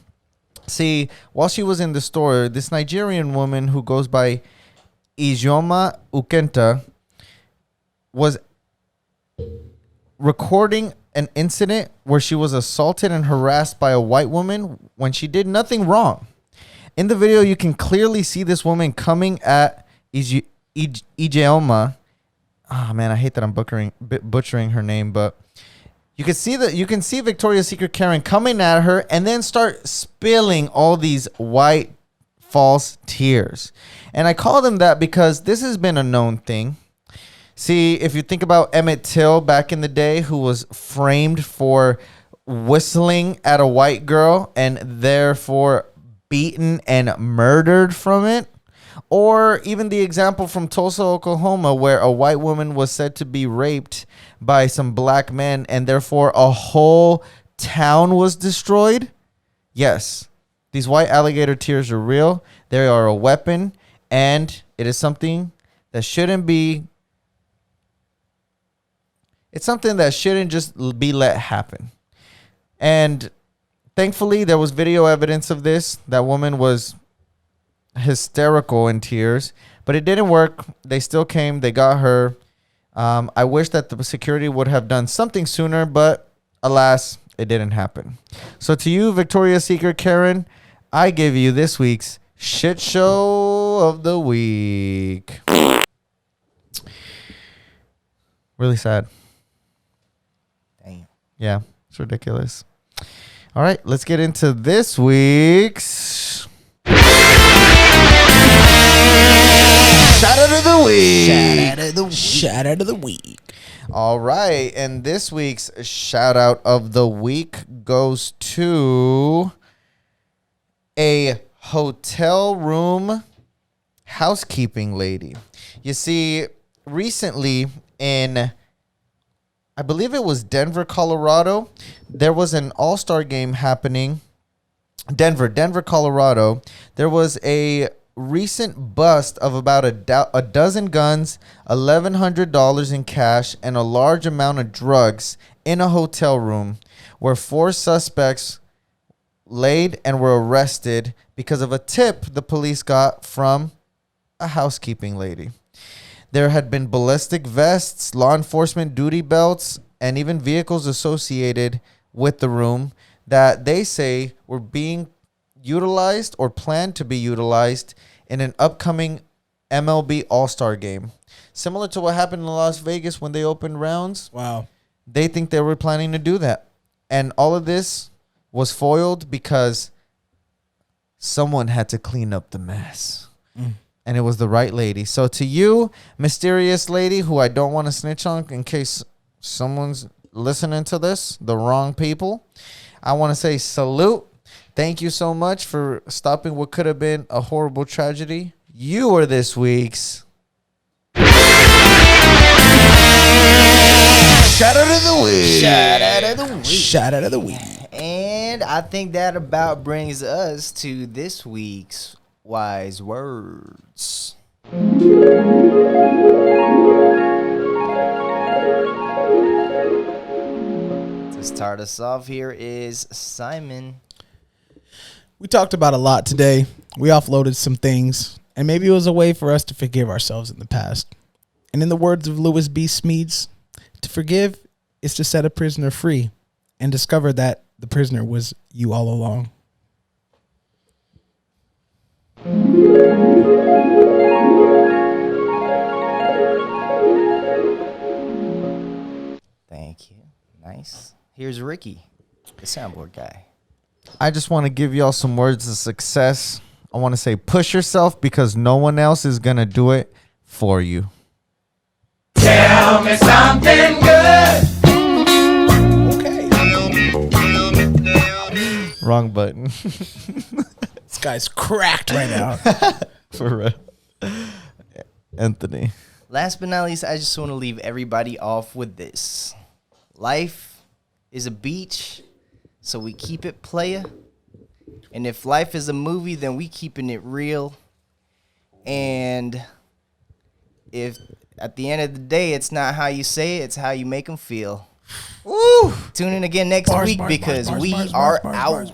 C: See, while she was in the store, this Nigerian woman who goes by Ijeoma Ukenta was recording an incident where she was assaulted and harassed by a white woman when she did nothing wrong. In the video, you can clearly see this woman coming at Ijeoma. Oh man, I hate that I'm butchering her name, but you can see Victoria's Secret Karen coming at her and then start spilling all these white false tears. And I call them that because this has been a known thing. See, if you think about Emmett Till back in the day, who was framed for whistling at a white girl and therefore beaten and murdered from it. Or even the example from Tulsa, Oklahoma, where a white woman was said to be raped by some black men and therefore a whole town was destroyed. Yes, these white alligator tears are real. They are a weapon, and it is something that shouldn't be. It's something that shouldn't just be let happen. And thankfully, there was video evidence of this. That woman was hysterical in tears, but it didn't work. They still came. They got her. I wish that the security would have done something sooner, but alas, it didn't happen. So to you, Victoria's Secret Karen, I give you this week's shit show of the week. Really sad.
E: Damn.
C: Yeah, it's ridiculous. All right, let's get into this week's shout out of the week.
D: Shout out of the week.
C: All right, and this week's shout out of the week goes to a hotel room housekeeping lady. You see, recently in, I believe it was Denver, Colorado, there was an all-star game happening. Denver, Colorado. There was a recent bust of about a dozen guns, $1,100 in cash, and a large amount of drugs in a hotel room where 4 suspects laid and were arrested because of a tip the police got from a housekeeping lady. There had been ballistic vests, law enforcement duty belts, and even vehicles associated with the room that they say were being utilized or planned to be utilized in an upcoming MLB All-Star game. Similar to what happened in Las Vegas when they opened rounds.
D: Wow.
C: They think they were planning to do that. And all of this was foiled because someone had to clean up the mess. And it was the right lady. So to you, mysterious lady, who I don't want to snitch on in case someone's listening to this, the wrong people, I want to say salute. Thank you so much for stopping what could have been a horrible tragedy. You are this week's shout out of the week.
E: Shout out of the week.
D: Shout out of the week.
E: And I think that about brings us to this week's wise words. To start us off here is Simon.
D: We talked about a lot today. We offloaded some things, and maybe it was a way for us to forgive ourselves in the past. And in the words of Louis B. Smeeds, to forgive is to set a prisoner free and discover that the prisoner was you all along.
E: Thank you. Nice. Here's Ricky, the soundboard guy.
C: I just want to give y'all some words of success. I want to say push yourself because no one else is going to do it for you.
A: Tell me something good.
D: Okay.
C: Wrong button.
D: This guy's cracked right now.
C: For real. Anthony.
E: Last but not least, I just want to leave everybody off with this. Life is a beach, so we keep it playa. And if life is a movie, then we keeping it real. And if at the end of the day, it's not how you say it, it's how you make them feel. Woo! Tune in again next week because we are out.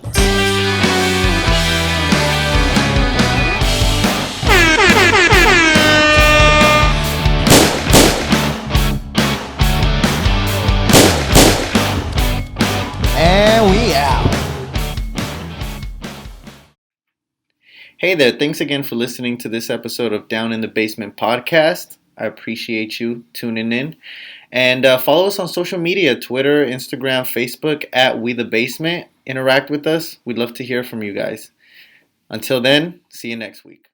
E: And we out.
F: Hey there, thanks again for listening to this episode of Down in the Basement podcast. I appreciate you tuning in. And follow us on social media, Twitter, Instagram, Facebook, at We The Basement. Interact with us. We'd love to hear from you guys. Until then, see you next week.